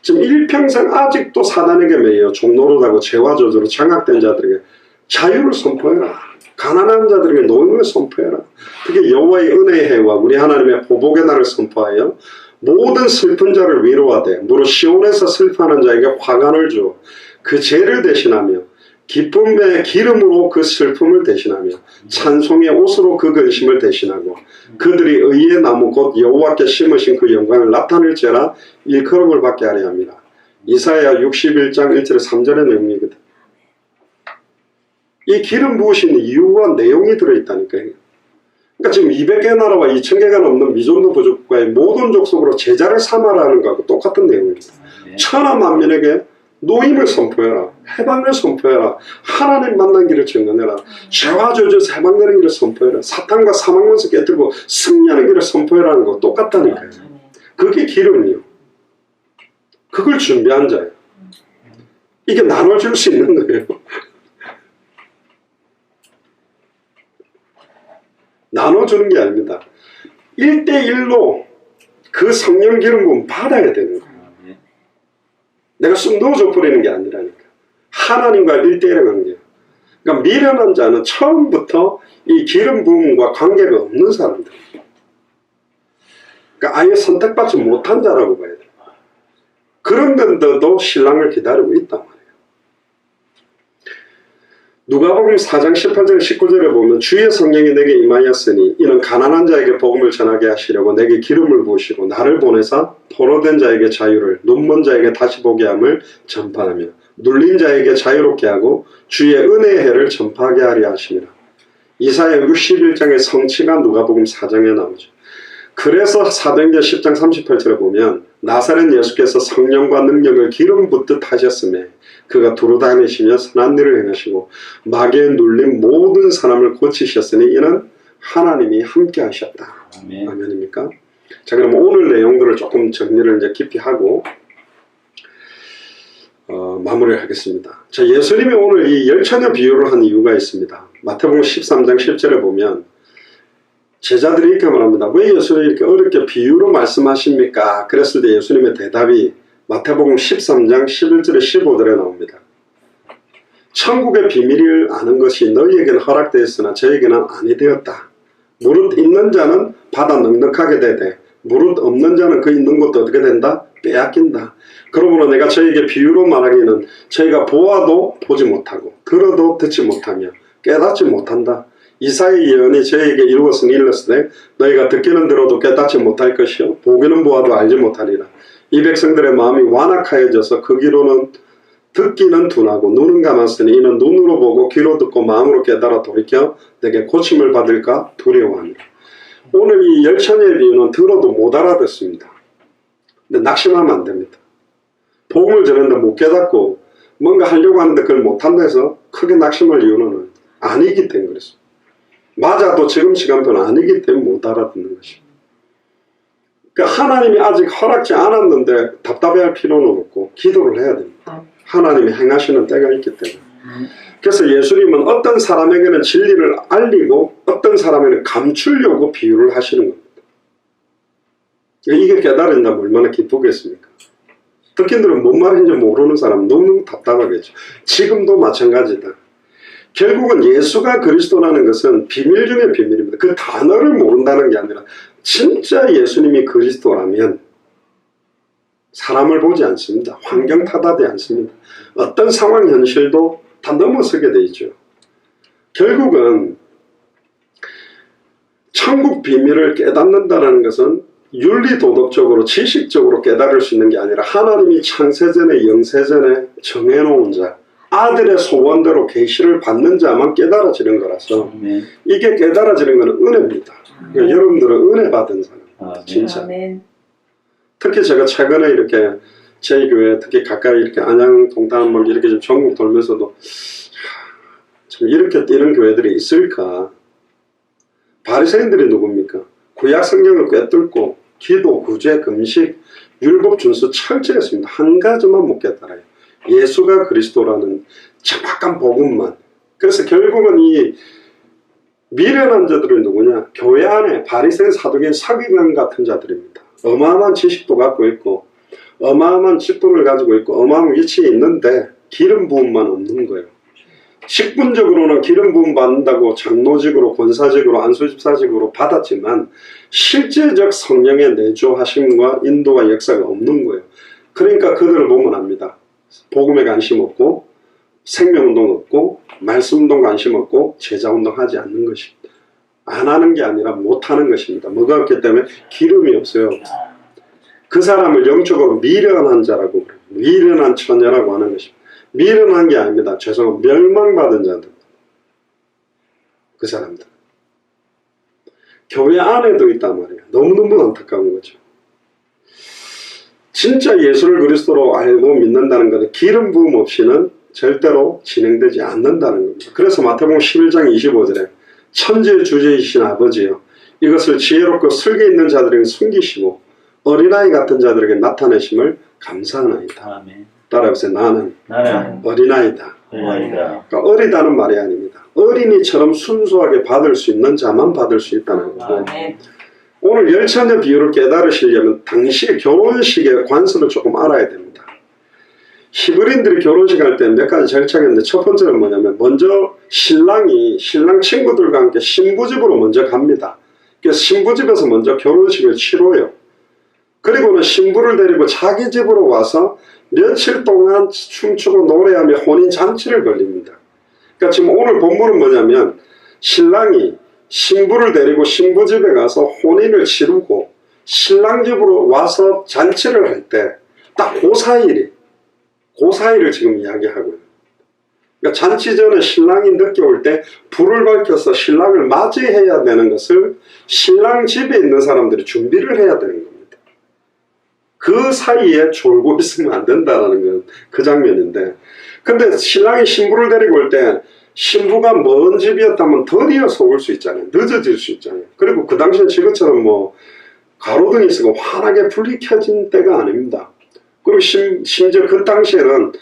[SPEAKER 1] 지금 일평생 아직도 사단에게 매여 종노릇하고 죄와 저주로 장악된 자들에게 자유를 선포해라. 가난한 자들에게 노임을 선포해라. 그게 여호와의 은혜의 해와 우리 하나님의 보복의 날을 선포하여 모든 슬픈 자를 위로하되 무릇 시온에서 슬퍼하는 자에게 화관을 주어 그 죄를 대신하며 기쁨의 기름으로 그 슬픔을 대신하며 찬송의 옷으로 그 근심을 대신하고 그들이 의의 나무 곧 여호와께 심으신 그 영광을 나타낼지라 일컬음을 받게 하려 합니다. 이사야 61장 1절에 3절의 내용이거든. 이 기름 부으신 이유와 내용이 들어있다니까요. 그러니까 지금 200개 나라와 2000개가 넘는 미존도 부족국가의 모든 족속으로 제자를 삼아라는 거하고 똑같은 내용입니다. 천하 만민에게 노임을 선포해라. 해방을 선포해라. 하나님 만난 길을 증언해라. 죄와 저주에서 해방되는 길을 선포해라. 사탄과 사망문서 깨뜨리고 승리하는 길을 선포해라는 거 똑같다니까요. 그게 기름이요. 그걸 준비한 자예요. 이게 나눠줄 수 있는 거예요. 나눠주는 게 아닙니다. 1대1로 그 성령 기름 부음 받아야 되는 거예요. 내가 쑥 넣어줘 버리는 게 아니라니까. 하나님과 1대1의 관계예요. 그러니까 미련한 자는 처음부터 이 기름 부음과 관계가 없는 사람들이에요. 그러니까 아예 선택받지 못한 자라고 봐야 돼요. 그런데도 신랑을 기다리고 있단 말이에요. 누가복음 4장 18절 19절에 보면 주의 성령이 내게 임하였으니 이는 가난한 자에게 복음을 전하게 하시려고 내게 기름을 부으시고 나를 보내사 포로된 자에게 자유를 눈먼 자에게 다시 보게 함을 전파하며 눌린 자에게 자유롭게 하고 주의 은혜의 해를 전파하게 하려 하심이라. 이사야 61장의 성취가 누가복음 4장에 나오죠. 그래서 사도행전 10장 38절에 보면 나사렛 예수께서 성령과 능력을 기름 붓듯 하셨음에 그가 두루다니시며 선한 일을 행하시고 마귀에 눌린 모든 사람을 고치셨으니 이는 하나님이 함께 하셨다. 아멘. 아멘입니까? 자, 그럼 오늘 내용들을 조금 정리를 이제 깊이 하고 마무리를 하겠습니다. 자, 예수님이 오늘 이 열처녀 비유를 한 이유가 있습니다. 마태복음 13장 10절에 보면 제자들이 이렇게 말합니다. 왜 예수님이 이렇게 어렵게 비유로 말씀하십니까? 그랬을 때 예수님의 대답이 마태복음 13장 11절에 15절에 나옵니다. 천국의 비밀을 아는 것이 너희에게는 허락되었으나 저에게는 아니 되었다. 무릇 있는 자는 받아 넉넉하게 되되 무릇 없는 자는 그 있는 것도 어떻게 된다? 빼앗긴다. 그러므로 내가 저에게 비유로 말하기는 저희가 보아도 보지 못하고 들어도 듣지 못하며 깨닫지 못한다. 이사의 예언이 저에게 이루었으니 일렀으되 너희가 듣기는 들어도 깨닫지 못할 것이요 보기는 보아도 알지 못하리라. 이 백성들의 마음이 완악하여져서 그 귀로는 듣기는 둔하고 눈은 감았으니 이는 눈으로 보고 귀로 듣고 마음으로 깨달아 돌이켜 내게 고침을 받을까 두려워하니라. 오늘 이 열처녀의 비유는 들어도 못 알아듣습니다. 근데 낙심하면 안 됩니다. 복음을 전했는데 못 깨닫고 뭔가 하려고 하는데 그걸 못한다 해서 크게 낙심할 이유는 아니기 때문에 그렇습니다. 맞아도 지금 시간표는 아니기 때문에 못 알아듣는 것입니다. 그러니까 하나님이 아직 허락지 않았는데 답답해할 필요는 없고 기도를 해야 됩니다. 하나님이 행하시는 때가 있기 때문에. 그래서 예수님은 어떤 사람에게는 진리를 알리고 어떤 사람에게는 감추려고 비유를 하시는 겁니다. 이게 깨달은다면 얼마나 기쁘겠습니까? 듣기들은 뭔 말인지 모르는 사람은 너무 답답하겠죠. 지금도 마찬가지다. 결국은 예수가 그리스도라는 것은 비밀 중의 비밀입니다. 그 단어를 모른다는 게 아니라 진짜 예수님이 그리스도라면 사람을 보지 않습니다. 환경 탓하지 않습니다. 어떤 상황 현실도 다 넘어서게 돼 있죠. 결국은 천국 비밀을 깨닫는다는 것은 윤리도덕적으로 지식적으로 깨달을 수 있는 게 아니라 하나님이 창세전에 영세전에 정해놓은 자 아들의 소원대로 계시를 받는 자만 깨달아지는 거라서 이게 깨달아지는 것은 은혜입니다. 그러니까 여러분들은 은혜 받은 사람 진짜. 특히 제가 최근에 이렇게 저희 교회 특히 가까이 이렇게 안양 동탄 막 이렇게 좀 전국 돌면서도 참 이렇게 뛰는 교회들이 있을까. 바리새인들이 누굽니까? 구약 성경을 꿰뚫고 기도, 구제, 금식, 율법 준수 철저히 했습니다. 한 가지만 못 깨달아요. 예수가 그리스도라는 정확한 복음만. 그래서 결국은 이 미련한 자들은 누구냐? 교회 안에 바리새인, 사두개인, 서기관 같은 자들입니다. 어마어마한 지식도 갖고 있고 어마어마한 직분을 가지고 있고 어마어마한 위치에 있는데 기름 부음만 없는 거예요. 직분적으로는 기름 부음 받는다고 장로직으로 권사직으로 안수집사직으로 받았지만 실제적 성령의 내조하심과 인도와 역사가 없는 거예요. 그러니까 그들을 보면 압니다. 복음에 관심 없고 생명운동 없고 말씀운동 관심 없고 제자운동 하지 않는 것입니다. 안 하는 게 아니라 못하는 것입니다. 뭐가 없기 때문에 기름이 없어요. 그 사람을 영적으로 미련한 자라고 그래요. 미련한 처녀라고 하는 것입니다. 미련한 게 아닙니다. 죄송합니다. 멸망받은 자들. 그 사람들. 교회 안에도 있단 말이에요. 너무너무 안타까운 거죠. 진짜 예수를 그리스도로 알고 믿는다는 것은 기름 부음 없이는 절대로 진행되지 않는다는 겁니다. 그래서 마태복음 11장 25절에 천지의 주제이신 아버지여 이것을 지혜롭고 슬기 있는 자들에게 숨기시고 어린아이 같은 자들에게 나타내심을 감사하나이다.
[SPEAKER 2] 아멘.
[SPEAKER 1] 따라해보세요. 나는 어린아이다.
[SPEAKER 2] 어린아이다.
[SPEAKER 1] 그러니까 어리다는 말이 아닙니다. 어린이처럼 순수하게 받을 수 있는 자만 받을 수 있다는 거고,
[SPEAKER 2] 아멘.
[SPEAKER 1] 오늘 열처녀 비유를 깨달으시려면 당시의 결혼식의 관습을 조금 알아야 됩니다. 히브리인들이 결혼식 할 때 몇 가지 절차가 있는데 첫 번째는 뭐냐면 먼저 신랑이 신랑 친구들과 함께 신부집으로 먼저 갑니다. 그래서 신부집에서 먼저 결혼식을 치러요. 그리고는 신부를 데리고 자기 집으로 와서 며칠 동안 춤추고 노래하며 혼인잔치를 벌립니다. 그러니까 지금 오늘 본문은 뭐냐면 신랑이 신부를 데리고 신부집에 가서 혼인을 치르고 신랑 집으로 와서 잔치를 할 때 딱 그 사이를 지금 이야기하고요. 그러니까 잔치 전에 신랑이 늦게 올 때 불을 밝혀서 신랑을 맞이해야 되는 것을 신랑 집에 있는 사람들이 준비를 해야 되는 겁니다. 그 사이에 졸고 있으면 안 된다는 건 그 장면인데, 근데 신랑이 신부를 데리고 올 때 신부가 먼 집이었다면 더디어 속을 수 있잖아요. 늦어질 수 있잖아요. 그리고 그 당시엔 지금처럼 뭐 가로등이 있으고 환하게 불이 켜진 때가 아닙니다. 그리고 심지어 그 당시에는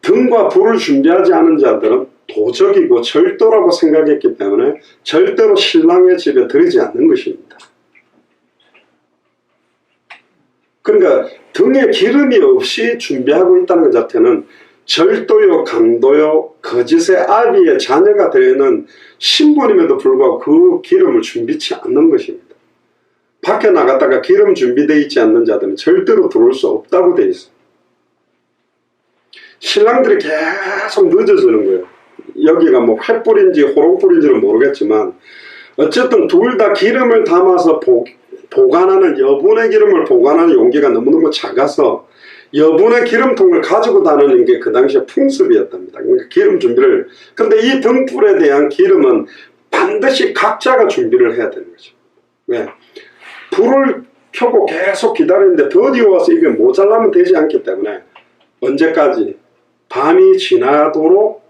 [SPEAKER 1] 등과 불을 준비하지 않은 자들은 도적이고 절도라고 생각했기 때문에 절대로 신랑의 집에 들이지 않는 것입니다. 그러니까 등에 기름이 없이 준비하고 있다는 것 자체는 절도요, 강도요, 거짓의 아비의 자녀가 되는 신부님에도 불구하고 그 기름을 준비치 않는 것입니다. 밖에 나갔다가 기름 준비되어 있지 않는 자들은 절대로 들어올 수 없다고 되어 있어요. 신랑들이 계속 늦어지는 거예요. 여기가 뭐 횃불인지 호롱불인지는 모르겠지만 어쨌든 둘 다 기름을 담아서 보관하는, 여분의 기름을 보관하는 용기가 너무너무 작아서 여분의 기름통을 가지고 다니는 게 그 당시에 풍습이었답니다. 그러니까 기름 준비를, 그런데 이 등불에 대한 기름은 반드시 각자가 준비를 해야 되는 거죠. 왜? 불을 켜고 계속 기다리는데 더디 와서 이게 모자라면 되지 않기 때문에 언제까지? 밤이 지나도록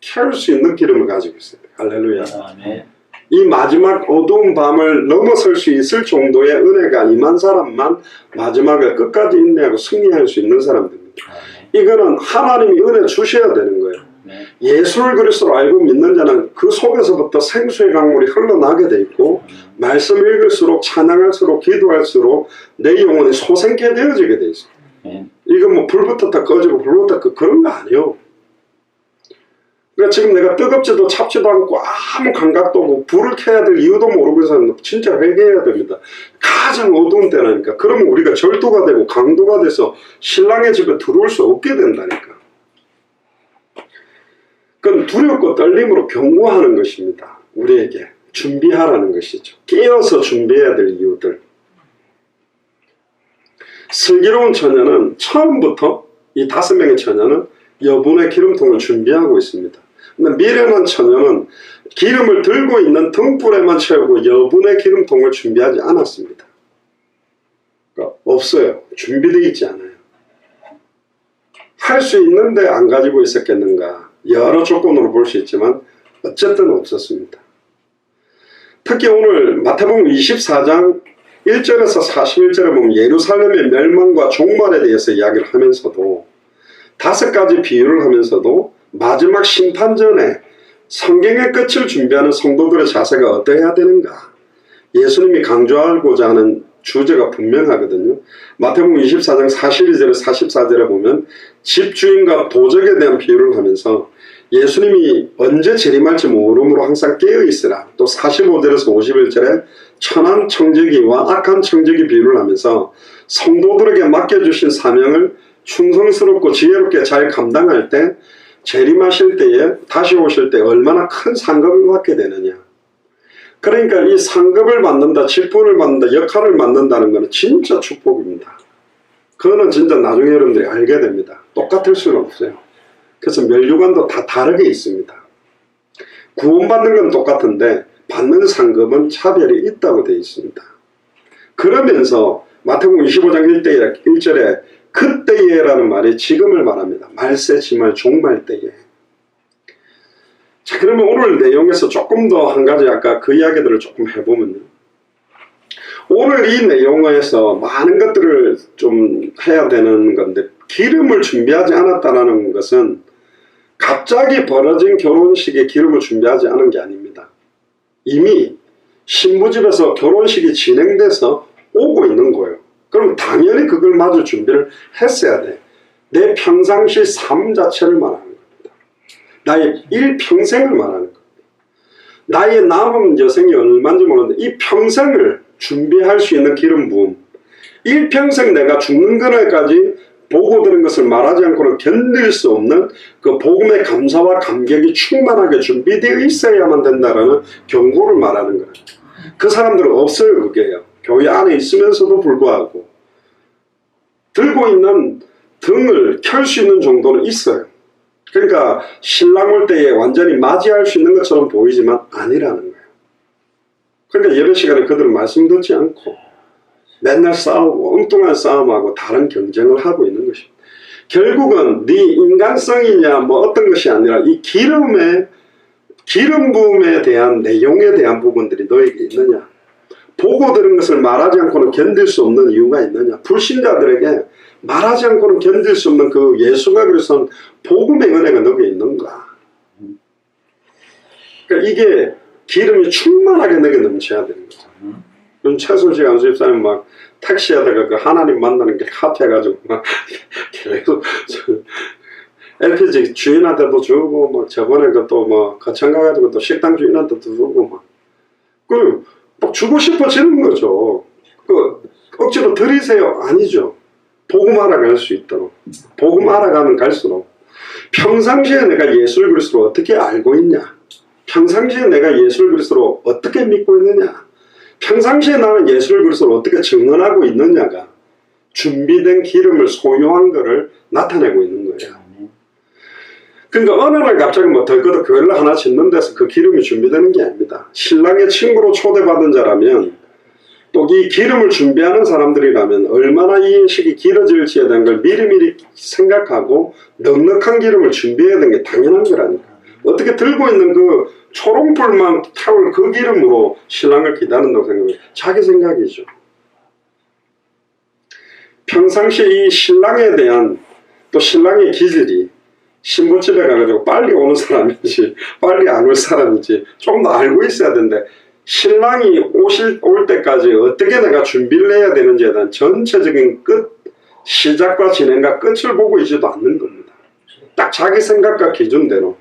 [SPEAKER 1] 켤 수 있는 기름을 가지고 있어요. 할렐루야.
[SPEAKER 2] 아멘.
[SPEAKER 1] 이 마지막 어두운 밤을 넘어설 수 있을 정도의 은혜가 임한 사람만 마지막에 끝까지 인내하고 승리할 수 있는 사람들입니다.
[SPEAKER 2] 아멘.
[SPEAKER 1] 이거는 하나님이 은혜 주셔야 되는 거예요.
[SPEAKER 2] 네.
[SPEAKER 1] 예수를 그리스도로 알고 믿는 자는 그 속에서부터 생수의 강물이 흘러나게 돼 있고 말씀을 읽을수록 찬양할수록 기도할수록 내 영혼이 소생케 되어지게 돼 있어요.
[SPEAKER 2] 네.
[SPEAKER 1] 이거 뭐 불부터 꺼지고 불부터 그런 거 아니에요. 그러니까 지금 내가 뜨겁지도 찹지도 않고 아무 감각도 없고 불을 켜야 될 이유도 모르고 있어서 진짜 회개해야 됩니다. 가장 어두운 때라니까. 그러면 우리가 절도가 되고 강도가 돼서 신랑의 집에 들어올 수 없게 된다니까. 그건 두렵고 떨림으로 경고하는 것입니다. 우리에게 준비하라는 것이죠. 깨어서 준비해야 될 이유들. 슬기로운 처녀는 처음부터 이 5명의 처녀는 여분의 기름통을 준비하고 있습니다. 근데 미련한 처녀는 기름을 들고 있는 등불에만 채우고 여분의 기름통을 준비하지 않았습니다. 그러니까 없어요. 준비되어 있지 않아요. 할 수 있는데 안 가지고 있었겠는가. 여러 조건으로 볼 수 있지만 어쨌든 없었습니다. 특히 오늘 마태복음 24장 1절에서 41절에 보면 예루살렘의 멸망과 종말에 대해서 이야기를 하면서도 5가지 비유를 하면서도 마지막 심판 전에 성경의 끝을 준비하는 성도들의 자세가 어떠해야 되는가, 예수님이 강조하고자 하는 주제가 분명하거든요. 마태복음 24장 42절에 44절에 보면 집주인과 도적에 대한 비유를 하면서 예수님이 언제 재림할지 모르므로 항상 깨어있으라. 또 45절에서 51절에 천한 청지기와 악한 청지기 비유를 하면서 성도들에게 맡겨주신 사명을 충성스럽고 지혜롭게 잘 감당할 때 재림하실 때에 다시 오실 때 얼마나 큰 상급을 받게 되느냐. 그러니까 이 상급을 받는다, 직분을 받는다, 역할을 맡는다는 것은 진짜 축복입니다. 그거는 진짜 나중에 여러분들이 알게 됩니다. 똑같을 수는 없어요. 그래서 멸류관도 다 다르게 있습니다. 구원받는 건 똑같은데 받는 상급은 차별이 있다고 되어 있습니다. 그러면서 마태복음 25장 1절에 그때에라는 말이 지금을 말합니다. 말세 지말 종말 때에. 자, 그러면 오늘 내용에서 조금 더 한 가지 아까 그 이야기들을 조금 해보면요. 오늘 이 내용에서 많은 것들을 좀 해야 되는 건데, 기름을 준비하지 않았다는 것은 갑자기 벌어진 결혼식에 기름을 준비하지 않은 게 아닙니다. 이미 신부집에서 결혼식이 진행돼서 오고 있는 거예요. 그럼 당연히 그걸 마저 준비를 했어야 돼. 내 평상시 삶 자체를 말하는 겁니다. 나의 일평생을 말하는 겁니다. 나의 남은 여생이 얼마인지 모르는데 이 평생을 준비할 수 있는 기름 부음, 일평생 내가 죽는 그날까지 보고 들은 것을 말하지 않고는 견딜 수 없는 그 복음의 감사와 감격이 충만하게 준비되어 있어야만 된다라는 경고를 말하는 거예요. 그 사람들은 없어요. 그게요. 교회 안에 있으면서도 불구하고 들고 있는 등을 켤 수 있는 정도는 있어요. 그러니까 신랑 올 때에 완전히 맞이할 수 있는 것처럼 보이지만 아니라는 거예요. 그러니까 예배 시간에 그들은 말씀 듣지 않고 맨날 싸우고 엉뚱한 싸움하고 다른 경쟁을 하고 있는 것입니다. 결국은 네 인간성이냐 뭐 어떤 것이 아니라 이 기름 부음에 대한 내용에 대한 부분들이 너에게 있느냐, 보고 들은 것을 말하지 않고는 견딜 수 없는 이유가 있느냐, 불신자들에게 말하지 않고는 견딜 수 없는 그 예수가 그리스도는 복음의 은혜가 너에게 있는가. 그러니까 이게 기름이 충만하게 너에게 넘쳐야 되는 거죠. 요즘 최순실 안수집사님 막 택시하다가 그 하나님 만나는 게 핫해가지고 막 계속 LPG 주인한테도 주고 막 저번에 그 또 뭐 거창 가가지고 또 식당 주인한테도 주고 막 그 막 주고 싶어지는 거죠. 그 억지로 드리세요 아니죠. 복음 알아갈 수 있도록, 복음 알아가면 갈수록 평상시에 내가 예수를 그리스도로 어떻게 알고 있냐, 평상시에 내가 예수를 그리스도로 어떻게 믿고 있느냐, 평상시에 나는 예수를 그리스도로 어떻게 증언하고 있느냐가 준비된 기름을 소유한 것을 나타내고 있는 거예요. 그러니까 어느 날 갑자기 뭐 덜거덕 교회를 하나 짓는 데서 그 기름이 준비되는 게 아닙니다. 신랑의 친구로 초대받은 자라면, 또 이 기름을 준비하는 사람들이라면 얼마나 이 예식이 길어질지에 대한 걸 미리미리 생각하고 넉넉한 기름을 준비해야 되는 게 당연한 거라니까. 어떻게 들고 있는 그 초롱불만 타올 그 기름으로 신랑을 기다린다고 생각해요. 자기 생각이죠. 평상시에 이 신랑에 대한, 또 신랑의 기질이 신부집에 가가지고 빨리 오는 사람인지 빨리 안 올 사람인지 좀 더 알고 있어야 되는데, 신랑이 올 때까지 어떻게 내가 준비를 해야 되는지에 대한 전체적인 시작과 진행과 끝을 보고 있지도 않는 겁니다. 딱 자기 생각과 기준대로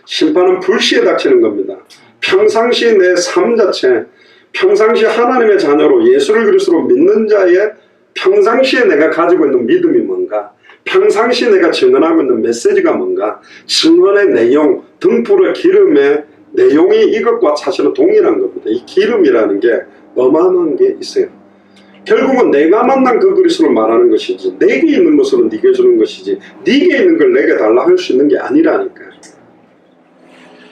[SPEAKER 1] 심판은 불시에 닥치는 겁니다. 평상시 내 삶 자체, 평상시 하나님의 자녀로 예수를 그리스도로 믿는 자의 평상시에 내가 가지고 있는 믿음이 뭔가, 평상시에 내가 증언하고 있는 메시지가 뭔가, 증언의 내용, 등불의 기름의 내용이 이것과 사실은 동일한 겁니다. 이 기름이라는 게 어마어마한 게 있어요. 결국은 내가 만난 그 그리스도를 말하는 것이지, 내게 있는 것으로 네게 주는 것이지, 네게 있는 걸 내게 달라 할 수 있는 게 아니라니까요.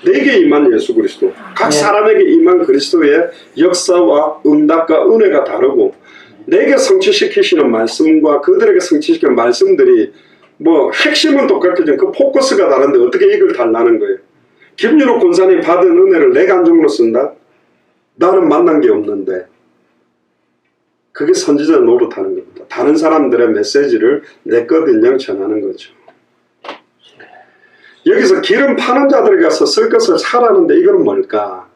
[SPEAKER 1] 내게 임한 예수 그리스도, 각 사람에게 임한 그리스도의 역사와 응답과 은혜가 다르고, 내게 성취시키시는 말씀과 그들에게 성취시키는 말씀들이 뭐 핵심은 똑같겠지만 그 포커스가 다른데 어떻게 이걸 달라는 거예요. 김윤옥 권사님 받은 은혜를 내 감정으로 쓴다? 나는 만난 게 없는데. 그게 선지자 노릇하는 겁니다. 다른 사람들의 메시지를 내 것 인양 전하는 거죠. 여기서 기름 파는 자들에게 가서 쓸 것을 사라는데 이건 뭘까?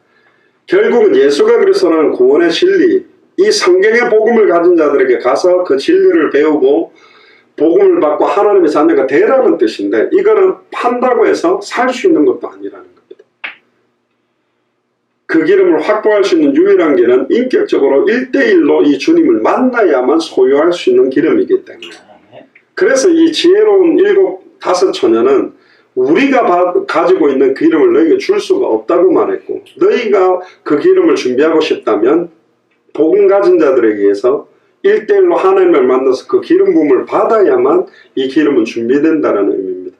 [SPEAKER 1] 결국은 예수가 그리스도는 구원의 진리, 이 성경의 복음을 가진 자들에게 가서 그 진리를 배우고 복음을 받고 하나님의 자녀가 되라는 뜻인데, 이거는 판다고 해서 살 수 있는 것도 아니라는 겁니다. 그 기름을 확보할 수 있는 유일한 길은 인격적으로 1대1로 이 주님을 만나야만 소유할 수 있는 기름이기 때문에, 그래서 이 지혜로운 5 처녀는 우리가 가지고 있는 기름을 너희에게 줄 수가 없다고 말했고, 너희가 그 기름을 준비하고 싶다면 복음 가진 자들에게 의해서 1대1로 하나님을 만나서 그 기름 부음을 받아야만 이 기름은 준비된다는 의미입니다.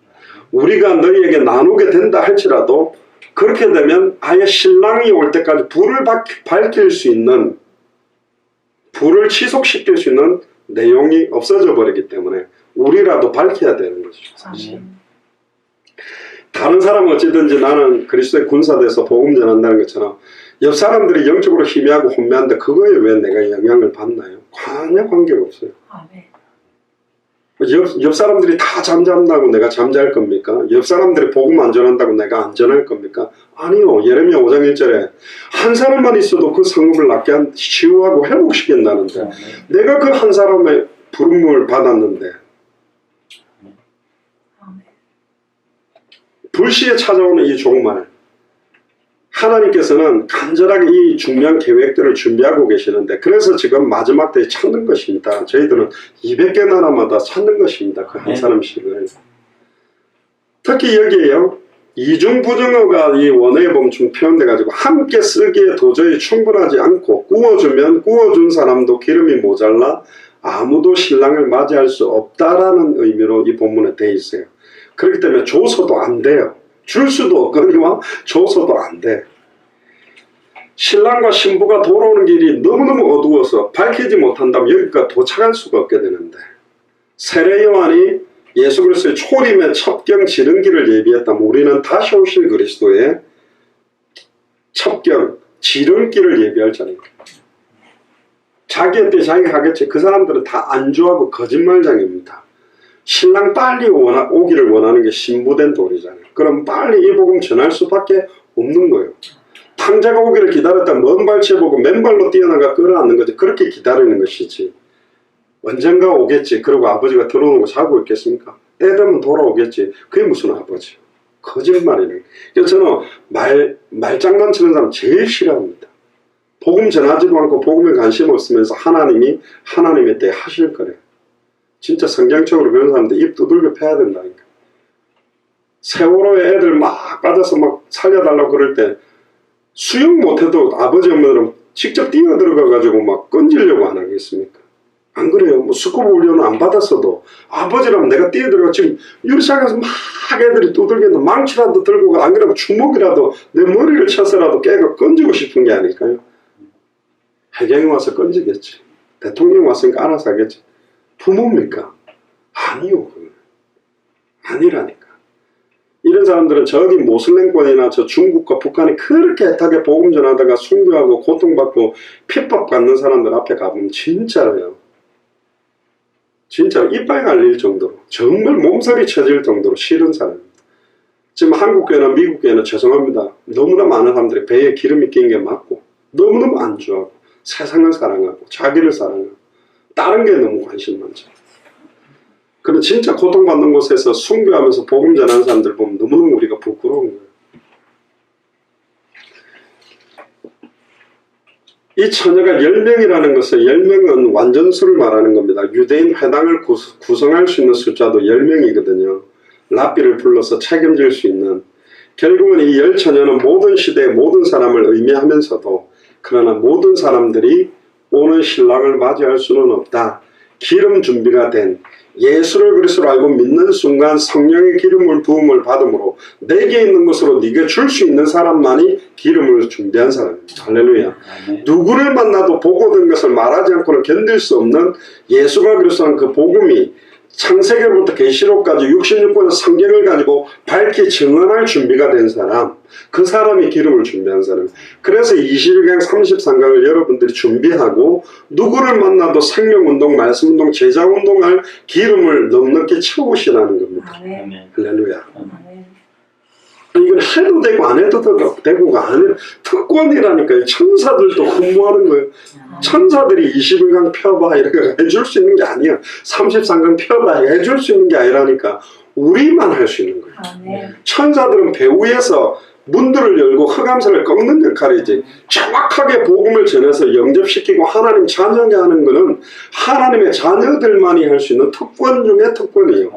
[SPEAKER 1] 우리가 너희에게 나누게 된다 할지라도 그렇게 되면 아예 신랑이 올 때까지 불을 밝힐 수 있는, 불을 지속시킬 수 있는 내용이 없어져 버리기 때문에 우리라도 밝혀야 되는 것이죠, 사실. 다른 사람은 어찌든지 나는 그리스도의 군사돼서 복음 전한다는 것처럼 옆 사람들이 영적으로 희미하고 혼미한데 그거에 왜 내가 영향을 받나요? 전혀 관계가 없어요. 옆 사람들이 다 잠잠다고 내가 잠잘 겁니까? 옆 사람들이 복음 안 전한다고 내가 안 전할 겁니까? 아니요. 예레미야 5장 1절에 한 사람만 있어도 그 성읍을 낫게 치유하고 회복시킨다는데 내가 그 한 사람의 부름을 받았는데 불시에 찾아오는 이 종말, 하나님께서는 간절하게 이 중요한 계획들을 준비하고 계시는데 그래서 지금 마지막 때에 찾는 것입니다. 저희들은 200개 나라마다 찾는 것입니다. 그 한 사람씩을. 특히 여기에요. 이중부정어가 이 원어에 보면 좀 표현돼 가지고 함께 쓰기에 도저히 충분하지 않고 구워주면 구워준 사람도 기름이 모자라 아무도 신랑을 맞이할 수 없다라는 의미로 이 본문에 돼 있어요. 그렇기 때문에 줘서도 안 돼요. 줄 수도 없거니와 줘서도 안 돼. 신랑과 신부가 돌아오는 길이 너무너무 어두워서 밝히지 못한다면 여기까지 도착할 수가 없게 되는데 세례 요한이 예수 그리스도의 초림의 첩경 지름길을 예비했다면 우리는 다시 오실 그리스도의 첩경 지름길을 예비할 자입니다. 자기의 때 자기가 하겠지. 그 사람들은 다 안주하고 거짓말장입니다. 신랑 빨리 오기를 원하는 게 신부된 도리잖아요. 그럼 빨리 이 복음 전할 수밖에 없는 거예요. 탕자가 오기를 기다렸다 먼 발치에 보고 맨발로 뛰어나가 끌어안는 거지. 그렇게 기다리는 것이지. 언젠가 오겠지. 그리고 아버지가 들어오는 거 자고 있겠습니까? 때 되면 돌아오겠지. 그게 무슨 아버지? 거짓말이네. 그래서 저는 말장난 치는 사람 제일 싫어합니다. 복음 전하지도 않고 복음에 관심 없으면서 하나님이 하나님의 때에 하실 거래요. 진짜 성경적으로 그런 사람들 입 두들겨 패야 된다니까. 세월호에 애들 막 빠져서 막 살려달라고 그럴 때 수영 못해도 아버지 엄마들은 직접 뛰어들어가 가지고 막 건지려고 안 하겠습니까? 안 그래요? 뭐 스쿠버 훈련을 안 받았어도 아버지라면 내가 뛰어들어가 지금 유리창에서 막 애들이 두들기는데 망치라도 들고 안 그러면 주먹이라도 내 머리를 쳐서라도 깨가 건지고 싶은 게 아닐까요? 해경이 와서 건지겠지. 대통령이 왔으니까 알아서 하겠지. 부모입니까? 아니요. 아니라니까. 이런 사람들은 저기 모슬렘권이나 저 중국과 북한이 그렇게 애타게 복음 전하다가 순교하고 고통받고 핍박받는 사람들 앞에 가보면 진짜로요. 진짜 이빨 갈릴 정도로 정말 몸살이 쳐질 정도로 싫은 사람입니다. 지금 한국교회나 미국교회는 죄송합니다. 너무나 많은 사람들이 배에 기름이 낀 게 맞고 너무너무 안주하고 세상을 사랑하고 자기를 사랑하고 다른 게 너무 관심 많죠. 그런데 진짜 고통받는 곳에서 순교하면서 복음 전하는 사람들 보면 너무너무 우리가 부끄러운 거예요. 이 처녀가 10명이라는 것은 10명은 완전수를 말하는 겁니다. 유대인 회당을 구성할 수 있는 숫자도 10명이거든요. 랍비를 불러서 책임질 수 있는. 결국은 이 10처녀는 모든 시대의 모든 사람을 의미하면서도 그러나 모든 사람들이 오는 신랑을 맞이할 수는 없다. 기름 준비가 된 예수를 그리스도로 알고 믿는 순간 성령의 기름을 부음을 받음으로 내게 있는 것으로 네게 줄 수 있는 사람만이 기름을 준비한 사람입니다. 할렐루야. 누구를 만나도 보고 든 것을 말하지 않고는 견딜 수 없는 예수가 그리스도는 그 복음이 창세기부터 계시록까지 66권의 성경을 가지고 밝히 증언할 준비가 된 사람, 그 사람이 기름을 준비한 사람. 그래서 21강 33강을 여러분들이 준비하고 누구를 만나도 생명운동, 말씀운동, 제자운동할 기름을 넉넉히 채우시라는 겁니다. 아멘. 할렐루야. 아멘. 이건 해도 되고 안 해도 되고가 아니라 특권이라니까요. 천사들도 근무하는 거예요. 천사들이 21강 펴봐 이렇게 해줄 수 있는 게 아니야. 33강 펴봐 해줄 수 있는 게 아니라니까. 우리만 할 수 있는 거예요. 천사들은 배 위에서 문들을 열고 흑암선을 꺾는 역할이지 정확하게 복음을 전해서 영접시키고 하나님 자녀게 하는 것은 하나님의 자녀들만이 할 수 있는 특권 중에 특권이에요.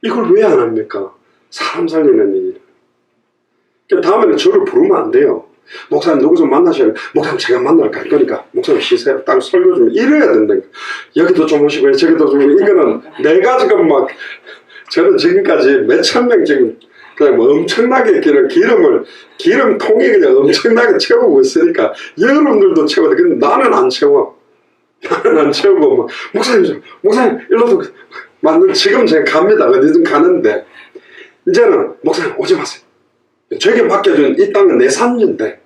[SPEAKER 1] 이걸 왜 안 합니까? 사람 살리는 일이에요. 다음에는 저를 부르면 안 돼요. 목사님 누구 좀 만나셔야 목사님 제가 만나러 갈 거니까 목사님 쉬세요. 딱 설교 좀 이래야 된다니까. 여기도 좀 오시고 저기도 좀 오시고 이거는 내가 지금 막 저는 지금까지 몇천 명 지금 그냥 뭐 엄청나게 기름통이 그냥 엄청나게 채우고 있으니까 여러분들도 채워야 돼. 근데 나는 안 채워. 나는 안 채우고 뭐 목사님 일로도 맞는 지금 제가 갑니다. 어디든 가는데 이제는 목사님 오지 마세요. 저에게 맡겨준 이 땅은 내 산지인데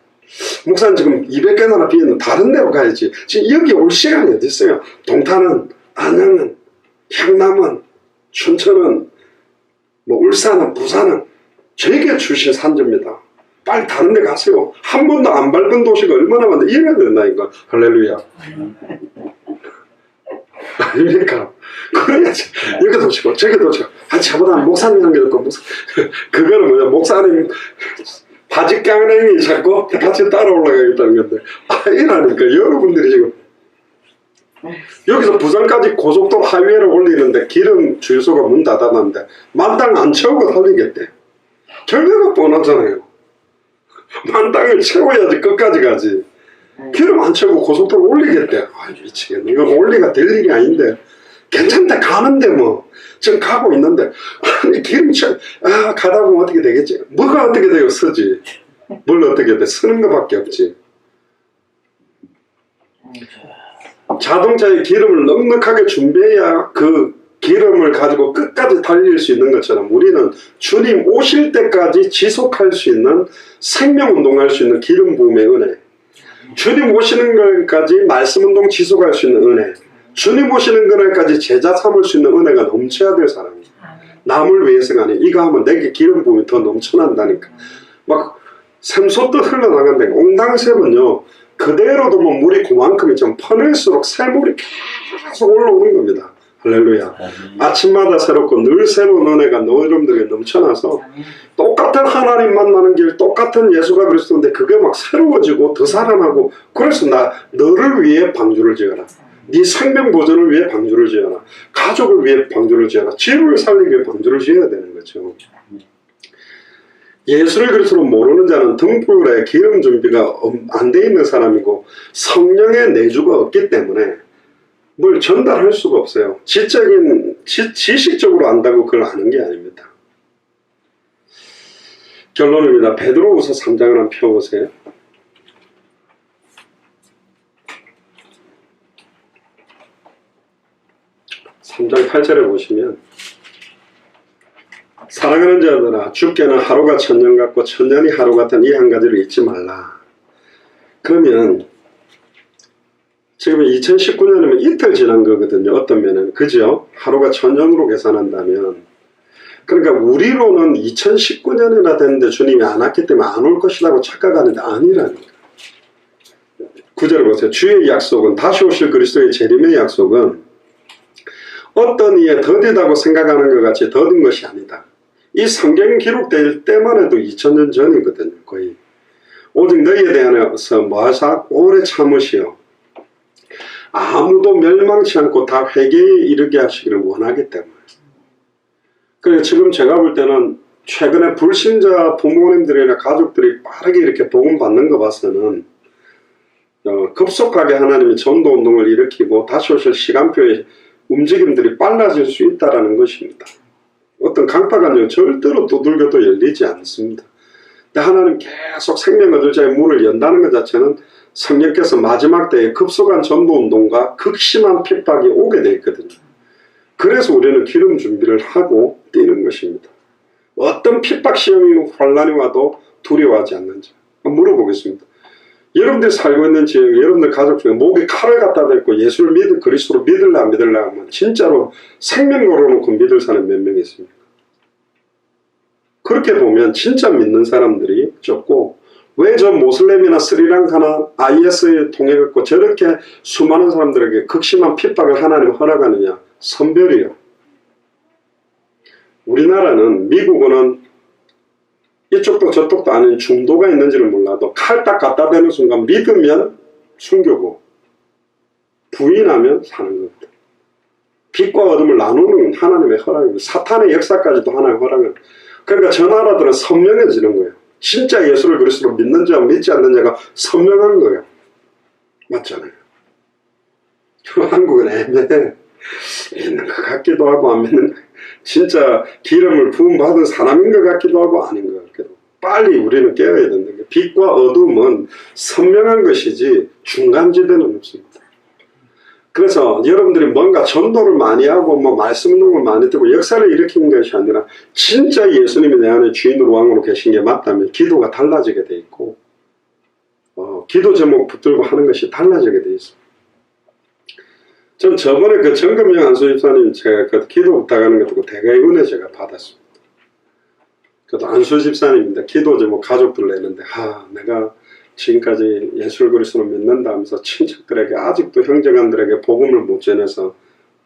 [SPEAKER 1] 목사님 지금 200개나 비었는데 다른 데로 가야지. 지금 여기 올 시간이 어디 있어요. 동탄은, 안양은, 향남은, 춘천은, 뭐 울산은, 부산은 저에게 주신 산지입니다. 빨리 다른 데 가세요. 한 번도 안 밟은 도시가 얼마나 많은데 이래야 된다니까. 할렐루야. 아닙니까? 그래야지. 여기도 오시고 저기도 오시고 저보다 목사님 한 게 없고 그거는 뭐냐, 목사님 바지깡냉이 자꾸 같이 따라 올라가겠다는 건데 이라니까. 여러분들이 지금 여기서 부산까지 고속도로 하이웨이를 올리는데 기름 주유소가 문 닫아놨는데 만땅 안 채우고 달리겠대. 결과가 뻔하잖아요. 만땅을 채워야지 끝까지 가지. 기름 안 채우고 고속도로 올리겠대. 아, 미치겠네. 이건 올리가 될 일이 아닌데. 괜찮다 가는데 뭐. 지금 가고 있는데 아니 기름 채 가다 보면 어떻게 되겠지? 뭐가 어떻게 돼요? 쓰지. 뭘 어떻게 돼? 쓰는 것밖에 없지. 자동차에 기름을 넉넉하게 준비해야 그 기름을 가지고 끝까지 달릴 수 있는 것처럼 우리는 주님 오실 때까지 지속할 수 있는 생명운동할 수 있는 기름 부음의 은혜, 주님 오시는 것까지 말씀운동 지속할 수 있는 은혜, 주님 오시는 그날까지 제자 삼을 수 있는 은혜가 넘쳐야 될 사람이에요. 남을 위해서가 아니에요. 이거 하면 내게 기름 부음이 더 넘쳐난다니까. 막 샘솟듯 흘러나간다니까. 옹당샘은요 그대로 두면 물이 그만큼이 좀 퍼낼수록 샘물이 계속 올라오는 겁니다. 할렐루야. 아침마다 새롭고 늘 새로운 은혜가 너희들에게 넘쳐나서 똑같은 하나님 만나는 길, 똑같은 예수가 그리스도인데 그게 막 새로워지고 더 살아나고. 그래서 너를 위해 방주를 지어라. 네 생명 보존을 위해 방주를 지어라. 가족을 위해 방주를 지어라. 지혜를 살리기 위해 방주를 지어야 되는 거죠. 예수를 그리스도로 모르는 자는 등불에 기름 준비가 안 돼 있는 사람이고 성령의 내주가 없기 때문에 뭘 전달할 수가 없어요. 지식적으로 안다고 그걸 아는 게 아닙니다. 결론입니다. 베드로후서 3장을 한번 펴보세요. 3장 8절에 보시면 사랑하는 자들아 주께는 하루가 천년 같고 천년이 하루 같은 이 한 가지를 잊지 말라. 그러면 지금 2019년이면 이틀 지난 거거든요. 어떤 면은 그죠? 하루가 천년으로 계산한다면 그러니까 우리로는 2019년이나 됐는데 주님이 안 왔기 때문에 안 올 것이라고 착각하는데 아니라니까. 9절 보세요. 주의 약속은 다시 오실 그리스도의 재림의 약속은 어떤 이에 더디다고 생각하는 것 같이 더딘 것이 아니다. 이 성경 기록될 때만 해도 2000년 전이거든요. 거의. 오직 너희에 대하여서 뭐하사 오래 참으시어 아무도 멸망치 않고 다 회개에 이르게 하시기를 원하기 때문에. 그래서 지금 제가 볼 때는 최근에 불신자 부모님들이나 가족들이 빠르게 이렇게 복음 받는 거 봐서는 급속하게 하나님이 전도운동을 일으키고 다시 오실 시간표의 움직임들이 빨라질 수 있다는 것입니다. 어떤 강파관요 절대로 두들겨도 열리지 않습니다. 근데 하나님 계속 생명 얻을 자의 문을 연다는 것 자체는 성령께서 마지막 때에 급속한 전도운동과 극심한 핍박이 오게 되어 있거든요. 그래서 우리는 기름 준비를 하고 뛰는 것입니다. 어떤 핍박 시험이 환란이 와도 두려워하지 않는지 물어보겠습니다. 여러분들이 살고 있는 지역, 여러분들 가족 중에 목에 칼을 갖다 대고 예수를 그리스도로 믿을라 안 믿을라 하면 진짜로 생명 걸어놓고 믿을 사람 몇 명 있습니까? 그렇게 보면 진짜 믿는 사람들이 적고 왜 저 모슬렘이나 스리랑카나 IS에 통해갖고 저렇게 수많은 사람들에게 극심한 핍박을 하나님 허락하느냐? 선별이요. 우리나라는 미국은 이쪽도 저쪽도 아닌 중도가 있는지를 몰라도 칼 딱 갖다 대는 순간 믿으면 순교고 부인하면 사는 겁니다. 빛과 어둠을 나누는 하나님의 허락입니다. 사탄의 역사까지도 하나님의 허락을. 그러니까 저 나라들은 선명해지는 거예요. 진짜 예수를 그리스도로 믿는 자와 믿지 않는 자가 선명한 거예요. 맞잖아요. 한국은 애매해. 믿는 것 같기도 하고 안 믿는 것 진짜 기름을 부음받은 사람인 것 같기도 하고 아닌 것 같기도 하고 빨리 우리는 깨어야 된다는 게 빛과 어둠은 선명한 것이지 중간지대는 없습니다. 그래서 여러분들이 뭔가 전도를 많이 하고 뭐 말씀 운동을 많이 듣고 역사를 일으키는 것이 아니라 진짜 예수님이 내 안에 주인으로 왕으로 계신 게 맞다면 기도가 달라지게 돼 있고 기도 제목 붙들고 하는 것이 달라지게 돼 있습니다. 전 저번에 그 정금영 안수집사님 제가 그 기도 부탁하는 거 듣고 대가의 은혜 제가 받았습니다. 그것도 안수집사님입니다. 기도 제목 가족들 내는데 내가 지금까지 예수 그리스도를 믿는다 하면서 친척들에게 아직도 형제간들에게 복음을 못 전해서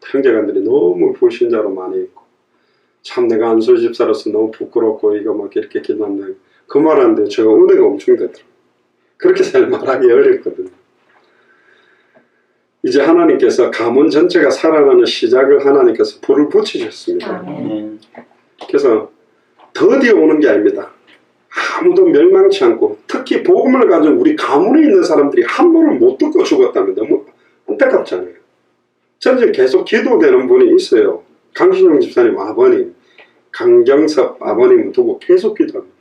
[SPEAKER 1] 형제간들이 너무 불신자로 많이 있고 참 내가 안수집사로서 너무 부끄럽고 이거 막 이렇게 기도하는데 그 말하는데 제가 은혜가 엄청 되더라고요. 그렇게 잘 말하기 어렵거든요. 이제 하나님께서 가문 전체가 살아나는 시작을 하나님께서 불을 붙이셨습니다. 그래서 드디어 오는 게 아닙니다. 아무도 멸망치 않고 특히 복음을 가진 우리 가문에 있는 사람들이 한 번을 못 듣고 죽었다면 너무 안타깝잖아요. 저는 계속 기도되는 분이 있어요. 강신영 집사님 아버님, 강경섭 아버님 두고 계속 기도합니다.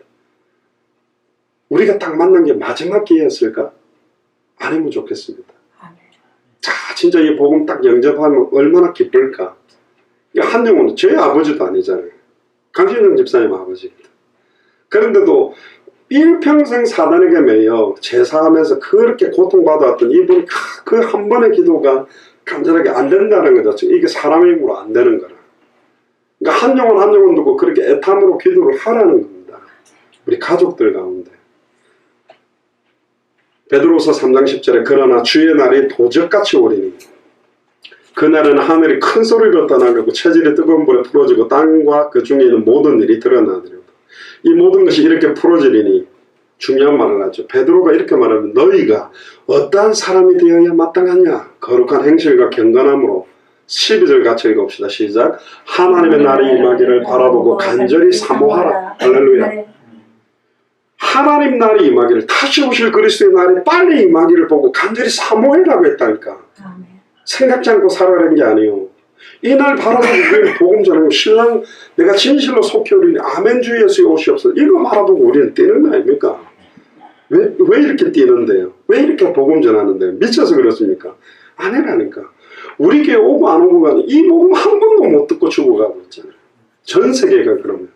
[SPEAKER 1] 우리가 딱 만난 게 마지막 기회였을까? 아니면 좋겠습니다. 자, 진짜 이 복음 딱 영접하면 얼마나 기쁠까? 한 영혼은 저희 아버지도 아니잖아요. 강신영 집사님 아버지입니다. 그런데도 일평생 사단에게 매여 제사하면서 그렇게 고통받아왔던 이분이 그 한 번의 기도가 간절하게 안 된다는 거죠. 이게 사람의 힘으로 안 되는 거라. 그러니까 한 영혼 한 영혼 두고 그렇게 애탐으로 기도를 하라는 겁니다. 우리 가족들 가운데. 베드로서 3장 10절에 그러나 주의 날이 도적같이 오리니 그날은 하늘이 큰 소리로 떠나고 체질이 뜨거운 불에 풀어지고 땅과 그 중에 있는 모든 일이 드러나리로다. 이 모든 것이 이렇게 풀어지리니 중요한 말을 하죠. 베드로가 이렇게 말하면 너희가 어떠한 사람이 되어야 마땅하냐. 거룩한 행실과 경건함으로 12절 같이 읽읍시다. 시작. 하나님의 날이 임하기를 바라보고 간절히 사모하라. 할렐루야. 하나님 날이 임하기를 다시 오실 그리스도의 날이 빨리 임하기를 보고 간절히 사모해라고 했다니까. 생각지 않고 살아가는 게 아니에요. 이 날 바라보고 우리는 복음 전하고 신랑 내가 진실로 속히 오리니 아멘 주 예수의 오시옵소서 이거 바라보고 우리는 뛰는 거 아닙니까? 왜 이렇게 뛰는데요? 왜 이렇게 복음 전하는데요? 미쳐서 그렇습니까? 아니라니까. 우리 교회 오고 안 오고 가는 이 복음 한 번도 못 듣고 죽어가고 있잖아요. 전 세계가 그러면.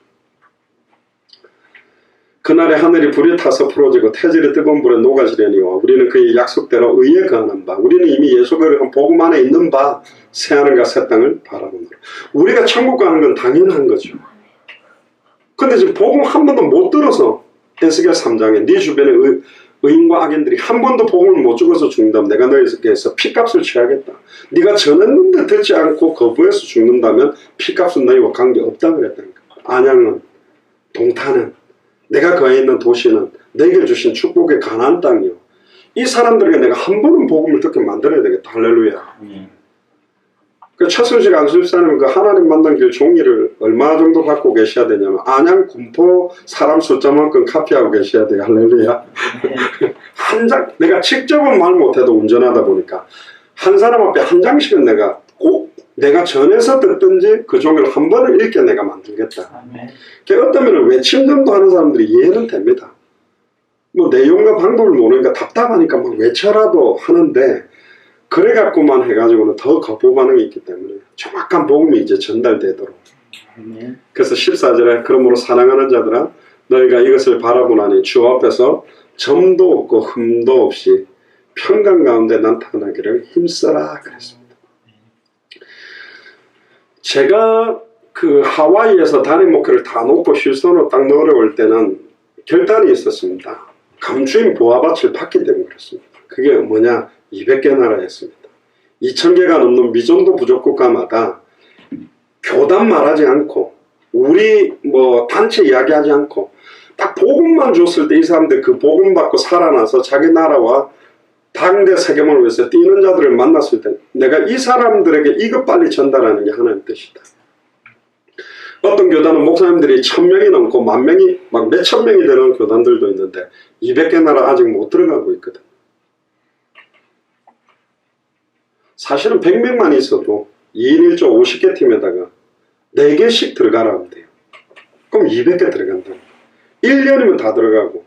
[SPEAKER 1] 그날에 하늘이 불이 타서 풀어지고 태질이 뜨거운 불에 녹아지려니와 우리는 그의 약속대로 의에 거하는 바 우리는 이미 예수 그리스도 복음 안에 있는 바 새하늘과 새 땅을 바라본다. 우리가 천국 가는 건 당연한 거죠. 근데 지금 복음 한 번도 못 들어서 에스겔 3장에 네 주변에 의인과 악인들이 한 번도 복음을 못 죽어서 죽는다면 내가 너희에게서 피값을 취하겠다. 네가 전했는데 듣지 않고 거부해서 죽는다면 피값은 너희와 관계없다 그랬다니까. 안양은 동탄은 내가 거해 있는 도시는 내게 주신 축복의 가나안 땅이요. 이 사람들에게 내가 한 번은 복음을 듣게 만들어야 되겠다. 할렐루야. 그 최순실 안수집사님은 그 하나님 만난 길 종이를 얼마 정도 갖고 계셔야 되냐면 안양 군포 사람 숫자만큼 카피하고 계셔야 돼요. 할렐루야. 한 장, 내가 직접은 말 못해도 운전하다 보니까 한 사람 앞에 한 장씩은 내가 꼭 내가 전해서 듣든지 그 종이를 한 번을 읽게 내가 만들겠다. 어떤 면은 외침전도 하는 사람들이 이해는 됩니다. 뭐 내용과 방법을 모르니까 답답하니까 막 외쳐라도 하는데 그래갖고만 해가지고는 더 거부 반응이 있기 때문에 정확한 복음이 이제 전달되도록. 그래서 14절에 그러므로 사랑하는 자들아 너희가 이것을 바라보나니 주 앞에서 점도 없고 흠도 없이 평강 가운데 나타나기를 힘써라 그랬습니다. 제가 그 하와이에서 단임 목회를 다 놓고 휴스턴으로 딱 내려올 때는 결단이 있었습니다. 감추인 보아밭을 팠기 때문에 그렇습니다. 그게 뭐냐? 200개 나라였습니다. 2000개가 넘는 미전도 부족국가마다 교단 말하지 않고 우리 뭐 단체 이야기하지 않고 딱 복음만 줬을 때 이 사람들 그 복음 받고 살아나서 자기 나라와 당대 세계문을 위해서 뛰는 자들을 만났을 때 내가 이 사람들에게 이것 빨리 전달하는 게 하나님의 뜻이다. 어떤 교단은 목사님들이 1000명이 넘고 10,000명이 막 몇천 명이 되는 교단들도 있는데 200개 나라 아직 못 들어가고 있거든. 사실은 100명만 있어도 2인 1조 50개 팀에다가 4개씩 들어가라면 돼요. 그럼 200개 들어간다. 1년이면 다 들어가고,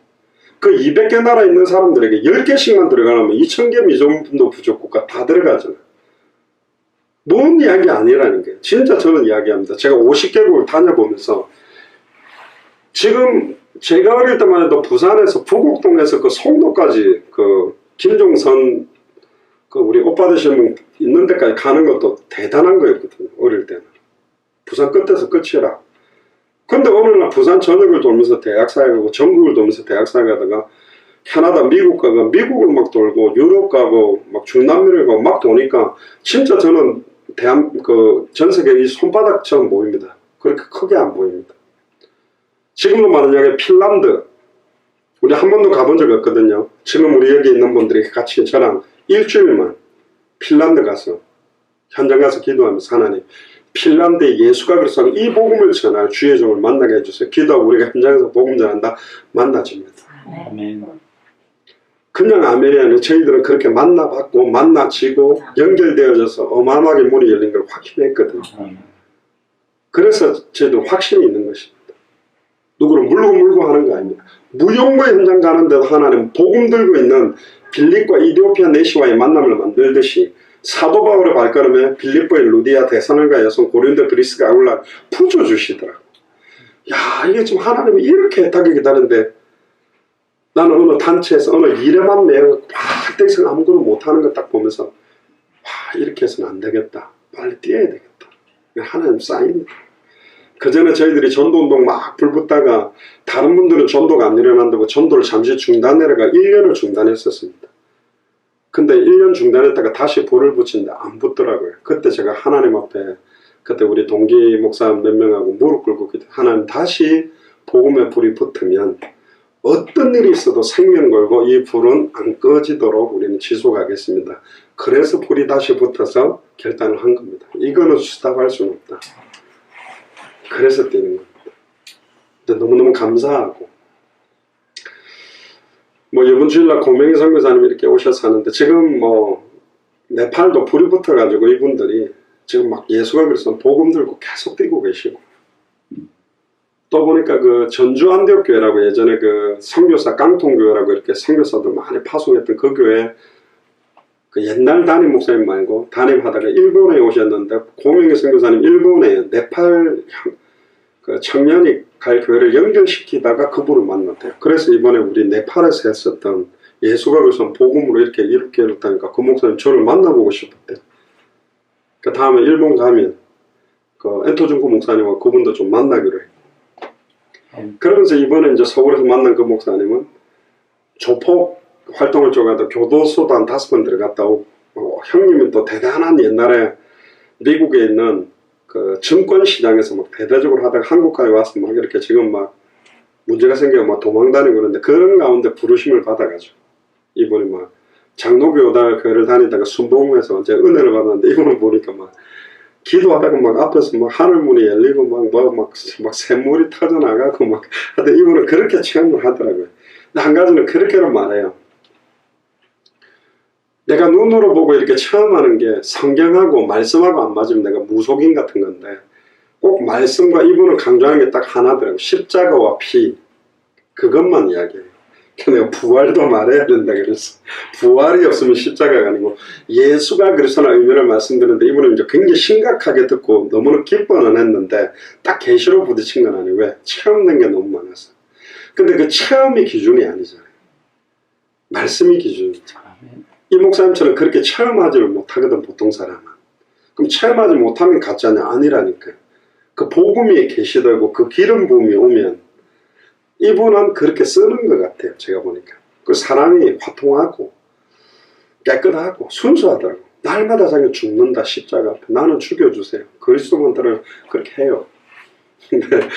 [SPEAKER 1] 그 200개 나라 있는 사람들에게 10개씩만 들어가려면 2000개 미전도 부족국가 다 들어가잖아. 뭔 이야기 아니라는 거예요. 진짜 저는 이야기합니다. 제가 50개국을 다녀보면서, 지금 제가 어릴 때만 해도 부산에서 부곡동에서 그 송도까지 그 김종선 그 우리 오빠 되시는 분 있는 데까지 가는 것도 대단한 거였거든요. 어릴 때는. 부산 끝에서 끝이라. 근데 어느 날 부산 전역을 돌면서 대학사에 가고 전국을 돌면서 대학사에 가다가 캐나다, 미국 가고 미국을 막 돌고 유럽 가고 막 중남미를 가고 막 도니까 진짜 저는 전 세계 이 손바닥처럼 보입니다. 그렇게 크게 안 보입니다. 지금도 만약에 핀란드, 우리 한 번도 가본 적이 없거든요. 지금 우리 여기 있는 분들이 같이 저랑 일주일만 핀란드 가서 현장 가서 기도하면서 하나님, 핀란드에 예수가 그리스도 이 복음을 전할 주의 종을 만나게 해주세요. 기도하고 우리가 현장에서 복음 전한다 만나집니다.
[SPEAKER 2] 아멘.
[SPEAKER 1] 그냥 아멘이 아니라 저희들은 그렇게 만나봤고 만나지고 연결되어져서 어마어마하게 문이 열린 걸 확신했거든요. 그래서 저희들 확신이 있는 것입니다. 누구를 물고 하는 거 아닙니다. 무용고 현장 가는데도 하나님 복음 들고 있는 빌립과 이디오피아 내시와의 만남을 만들듯이 사도 바울의 발걸음에 빌립보의 루디아, 데살로니가 여성, 고린도, 그리스가 아울라 풀어주시더라고. 야, 이게 지금 하나님이 이렇게 애타게 기다리는데 나는 어느 단체에서 어느 일에만 매여 팍 아무것도 못하는 거 딱 보면서 와, 이렇게 해서는 안 되겠다. 빨리 뛰어야 되겠다. 하나님 사인이다. 그 전에 저희들이 전도운동 막 불붙다가 다른 분들은 전도가 안 일어난다고 전도를 잠시 중단해라가 1년을 중단했었습니다. 근데 1년 중단했다가 다시 불을 붙이는데 안 붙더라고요. 그때 제가 하나님 앞에 그때 우리 동기 목사 몇 명하고 무릎 꿇고 하나님 다시 복음의 불이 붙으면 어떤 일이 있어도 생명 걸고 이 불은 안 꺼지도록 우리는 지속하겠습니다. 그래서 불이 다시 붙어서 결단을 한 겁니다. 이거는 수답할 수는 없다. 그래서 뛰는 겁니다. 근데 너무너무 감사하고 뭐 이번 주일날 고명희 선교사님 이렇게 오셔서 하는데 지금 뭐 네팔도 불이 붙어가지고 이분들이 지금 막 예수가 그리스도 복음 들고 계속 뛰고 계시고 또 보니까 그 전주 안디옥 교회라고 예전에 그 선교사 깡통교회라고 이렇게 선교사들 많이 파송했던 그 교회 그 옛날 담임 목사님 말고 담임하다가 일본에 오셨는데 고명희 선교사님 일본에 네팔 그 청년이 갈 교회를 연결시키다가 그분을 만났대요. 그래서 이번에 우리 네팔에서 했었던 예수가 그리스도 복음으로 이렇게 이렇다니까 그 목사님 저를 만나보고 싶었대요. 그 다음에 일본 가면 그 엔토준구 목사님과 그분도 좀 만나기로 했고 그러면서 이번에 이제 서울에서 만난 그 목사님은 조폭 활동을 쪽에도 교도소도 한 5번 들어갔다 오고 형님은 또 대단한 옛날에 미국에 있는 그 증권 시장에서 막 대대적으로 하다가 한국까지 와서 막 이렇게 지금 막 문제가 생겨 막 도망다니고 그러는데 그런 가운데 부르심을 받아가지고 이분이 막 장로교다 교회를 다니다가 순복음에서 이제 은혜를 받았는데 이분을 보니까 막 기도하다가 막 앞에서 막 하늘문이 열리고 막 샘물이 터져나가고 막 하여튼 이분은 그렇게 체험을 하더라고요. 근데 한 가지는 그렇게는 말해요. 내가 눈으로 보고 이렇게 체험하는 게 성경하고 말씀하고 안 맞으면 내가 무속인 같은 건데 꼭 말씀과 이분을 강조하는 게 딱 하나더라고요. 십자가와 피 그것만 이야기해요. 내가 부활도 말해야 된다 그랬어. 부활이 없으면 십자가가 아니고 예수가 그리스도라는 의미를 말씀드렸는데 이분은 이제 굉장히 심각하게 듣고 너무나 기뻐는 했는데 딱 계시로 부딪힌 건 아니에요. 왜? 체험된 게 너무 많아서. 근데 그 체험이 기준이 아니잖아요. 말씀이 기준이죠. 이 목사님처럼 그렇게 체험하지를 못하거든 보통 사람은. 그럼 체험하지 못하면 가짜냐? 아니라니까요. 그 복음이 계시되고 그 기름 부음이 오면 이분은 그렇게 쓰는 것 같아요. 제가 보니까. 그 사람이 화통하고 깨끗하고 순수하더라고. 날마다 자기 죽는다 십자가 앞에. 나는 죽여주세요. 그리스도만 들으면 그렇게 해요. 근데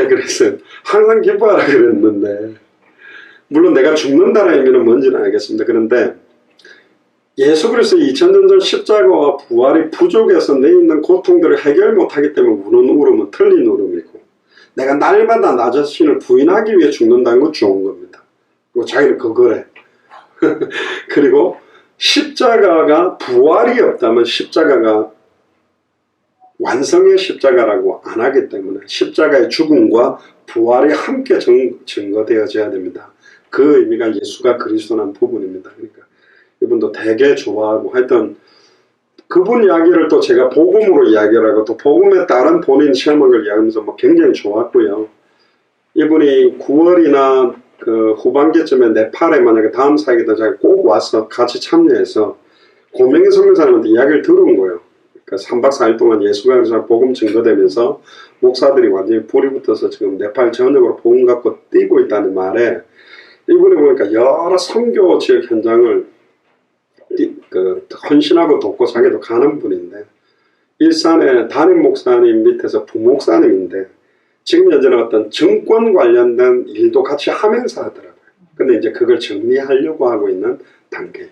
[SPEAKER 1] 그랬어요. 항상 기뻐하라 그랬는데 물론 내가 죽는다는 의미는 뭔지는 알겠습니다. 그런데 예수 그리스도 2000년 전 십자가와 부활이 부족해서 내 있는 고통들을 해결 못하기 때문에 우는 울음은 틀린 울음이고 내가 날마다 나 자신을 부인하기 위해 죽는다는 건 좋은 겁니다. 그리고 자기는 그거래. 그리고 십자가가 부활이 없다면 십자가가 완성의 십자가라고 안 하기 때문에 십자가의 죽음과 부활이 함께 증거되어져야 됩니다. 그 의미가 예수가 그리스도라는 부분입니다. 그러니까 이분도 되게 좋아하고 하여튼 그분 이야기를 또 제가 복음으로 이야기를 하고 또 복음에 따른 본인 체험을 이야기하면서 뭐 굉장히 좋았고요. 이분이 9월이나 그 후반기쯤에 네팔에 만약에 다음 사역이다 제가 꼭 와서 같이 참여해서 고명희 선교사님한테 이야기를 들은 거예요. 그러니까 3박 4일 동안 예수가 그리스도 복음 증거되면서 목사들이 완전히 불이 붙어서 지금 네팔 전역으로 복음 갖고 뛰고 있다는 말에 이분이 보니까 여러 선교 지역 현장을 헌신하고 돕고 자기도 가는 분인데 일산의 담임 목사님 밑에서 부목사님인데 지금 현재는 어떤 정권 관련된 일도 같이 하면서 하더라고요. 근데 이제 그걸 정리하려고 하고 있는 단계예요.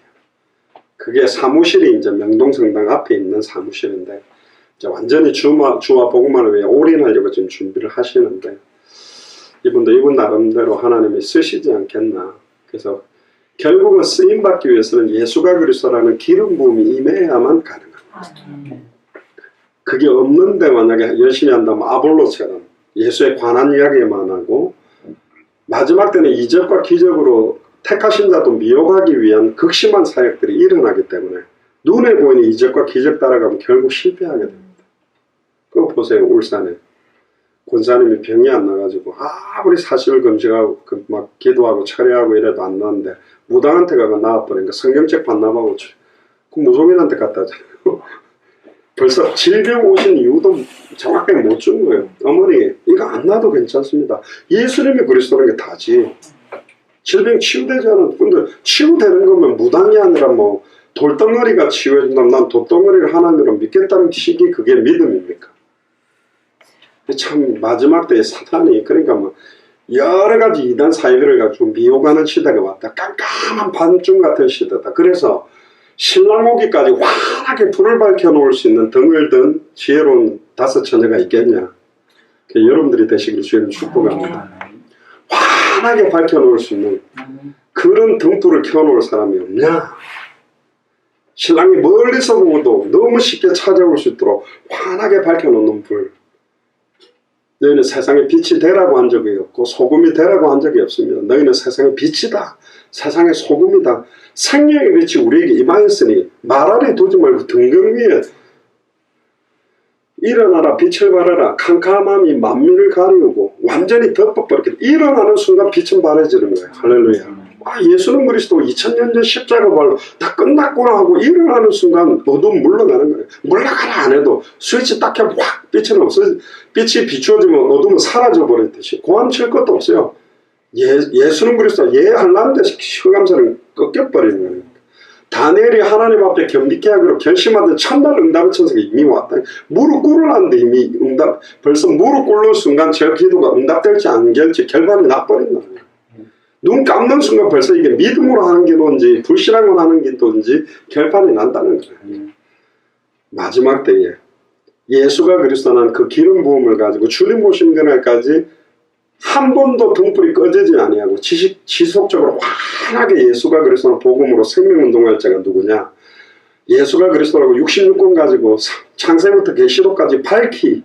[SPEAKER 1] 그게 사무실이 이제 명동성당 앞에 있는 사무실인데 이제 완전히 주와 복음만을 위해 올인하려고 지금 준비를 하시는데 이분도 이분 나름대로 하나님이 쓰시지 않겠나. 그래서 결국은 쓰임받기 위해서는 예수가 그리스도라는 기름 부음이 임해야만 가능합니다. 그게 없는데 만약에 열심히 한다면 아볼로처럼 예수에 관한 이야기만 하고 마지막 때는 이적과 기적으로 택하신 자도 미혹하기 위한 극심한 사역들이 일어나기 때문에 눈에 보이는 이적과 기적 따라가면 결국 실패하게 됩니다. 그거 보세요. 울산에 권사님이 병이 안 나가지고 아무리 사실을 검증하고 막 기도하고 철회하고 이래도 안 나는데 무당한테 가가 나와버리니까 성경책 반납하고 그 무속인한테 갖다 하잖아요. 벌써 질병 오신 이유도 정확하게 못 준 거예요. 어머니 이거 안 나도 괜찮습니다. 예수님이 그리스도라는 게 다지. 질병 치유되지 않은 근데 치유되는 거면 무당이 아니라 뭐 돌덩어리가 치유해준다면 난 돌덩어리를 하나님으로 믿겠다는 식이 그게 믿음입니까? 참 마지막 때에 사탄이 그러니까 뭐 여러 가지 이단 사이비를 가지고 미혹하는 시대가 왔다. 깜깜한 밤중 같은 시대다. 그래서 신랑 오기까지 환하게 불을 밝혀놓을 수 있는 등을 든 지혜로운 5 처녀가 있겠냐. 여러분들이 되시길 주님 축복합니다. 환하게 밝혀놓을 수 있는 그런 등불을 켜놓을 사람이 없냐. 신랑이 멀리서 보고도 너무 쉽게 찾아올 수 있도록 환하게 밝혀놓는 불. 너희는 세상에 빛이 되라고 한 적이 없고 소금이 되라고 한 적이 없습니다. 너희는 세상의 빛이다. 세상의 소금이다. 생명의 빛이 우리에게 임하였으니 말 아래 두지 말고 등경 위에 일어나라 빛을 발하라. 캄캄함이 만민을 가리우고 완전히 덮어버리게 일어나는 순간 빛은 바래지는 거예요. 할렐루야. 예수는 그리스도 2000년 전 십자가 발로 다 끝났구나 하고 일어나는 순간 어두움 물러가는 거예요. 물러가라 안 해도 스위치 딱 켜면 확 빛은 없어져. 빛이 비추어지면 어두움은 사라져 버렸듯이 고함칠 것도 없어요. 예수는 그리스도 예하려는데 흑암선은 꺾여버리는 거예요. 다니엘이 하나님 앞에 겸비케 하기로 결심하던 첫날 응답의 천사가 이미 왔다. 무릎 꿇으라는데 이미 벌써 무릎 꿇는 순간 제 기도가 응답될지 안 될지 결과는 나버린다. 눈 감는 순간 벌써 이게 믿음으로 하는 기도인지 불신앙으로 하는 기도인지 결판이 난다는 거예요. 마지막 때에 예수가 그리스도는 그 기름 부음을 가지고 주님 오신 그날까지 한 번도 등불이 꺼지지 아니하고 지속적으로 환하게 예수가 그리스도는 복음으로 생명운동할 자가 누구냐. 예수가 그리스도라고 66권 가지고 창세부터 계시록까지 밝히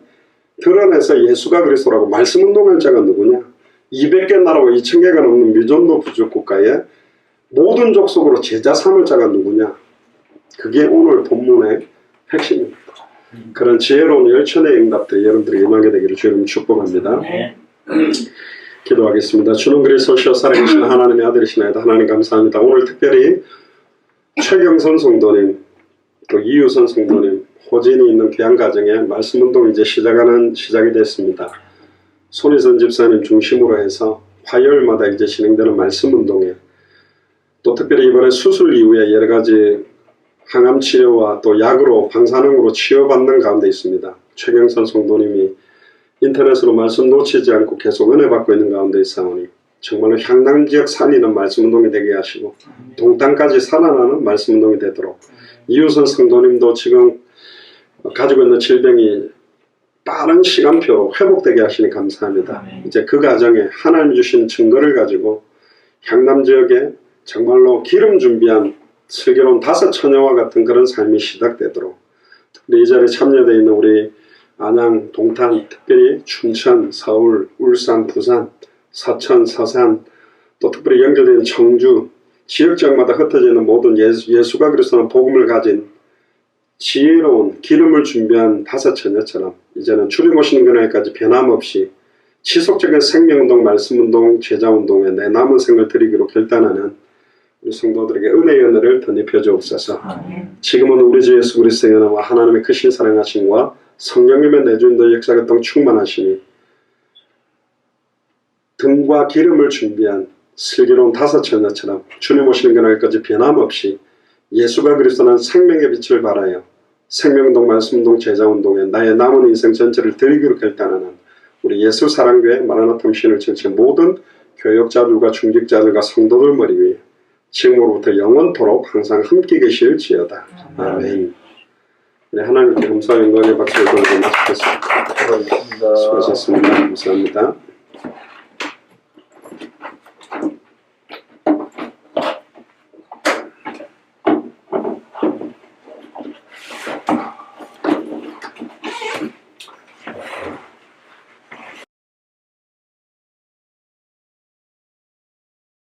[SPEAKER 1] 드러내서 예수가 그리스도라고 말씀운동할 자가 누구냐. 200개 나라와 2000개가 넘는 미존도 부족 국가에 모든 족속으로 제자 삼을 자가 누구냐. 그게 오늘 본문의 핵심입니다. 그런 지혜로운 열천의 응답들 여러분들이 임하게 되기를 주님 축복합니다. 기도하겠습니다. 주는 그리스도시여 살아계신 하나님의 아들이시나이다. 하나님 감사합니다. 오늘 특별히 최경선 성도님 또 이유선 성도님 호진이 있는 귀한 가정에 말씀운동이 이제 시작이 됐습니다. 손희선 집사님 중심으로 해서 화요일마다 이제 진행되는 말씀운동에 또 특별히 이번에 수술 이후에 여러 가지 항암 치료와 또 약으로 방사능으로 치료받는 가운데 있습니다. 최경선 성도님이 인터넷으로 말씀 놓치지 않고 계속 은혜 받고 있는 가운데 있사오니 정말로 향남지역 살리는 말씀운동이 되게 하시고 동땅까지 살아나는 말씀운동이 되도록 이유선 성도님도 지금 가지고 있는 질병이 빠른 시간표로 회복되게 하시니 감사합니다. 이제 그 가정에 하나님 주신 증거를 가지고 향남지역에 정말로 기름 준비한 슬기로운 5 처녀와 같은 그런 삶이 시작되도록 특히 이 자리에 참여되어 있는 우리 안양, 동탄, 특별히 춘천, 서울, 울산, 부산, 서천, 서산, 또 특별히 연결된 청주, 지역적마다 흩어져 있는 모든 예수가 그리스도는 복음을 가진 지혜로운 기름을 준비한 다섯 처녀처럼 이제는 주님 오시는 그날까지 변함없이 지속적인 생명운동, 말씀운동, 제자운동에 내 남은 생을 드리기로 결단하는 우리 성도들에게 은혜의 은혜를 덧입혀 주옵소서. 지금은 우리 주 예수 그리스도의 은혜와 하나님의 크신 사랑하심과 성령님의 내주인도 역사교통 충만하시니 등과 기름을 준비한 슬기로운 다섯 처녀처럼 주님 오시는 그날까지 변함없이 예수가 그리스도는 생명의 빛을 발하여 생명운동, 말씀운동, 제자운동에 나의 남은 인생 전체를 드리기로 결단하는 우리 예수 사랑교회 마라나타 미션을 전체 모든 교역자들과 중직자들과 성도들 머리 위에 지금으로부터 영원토록 항상 함께 계실지어다. 아멘. 네, 하나님께 감사와 영광의 박수를 드리고 마치겠습니다. 수고하셨습니다. 감사합니다.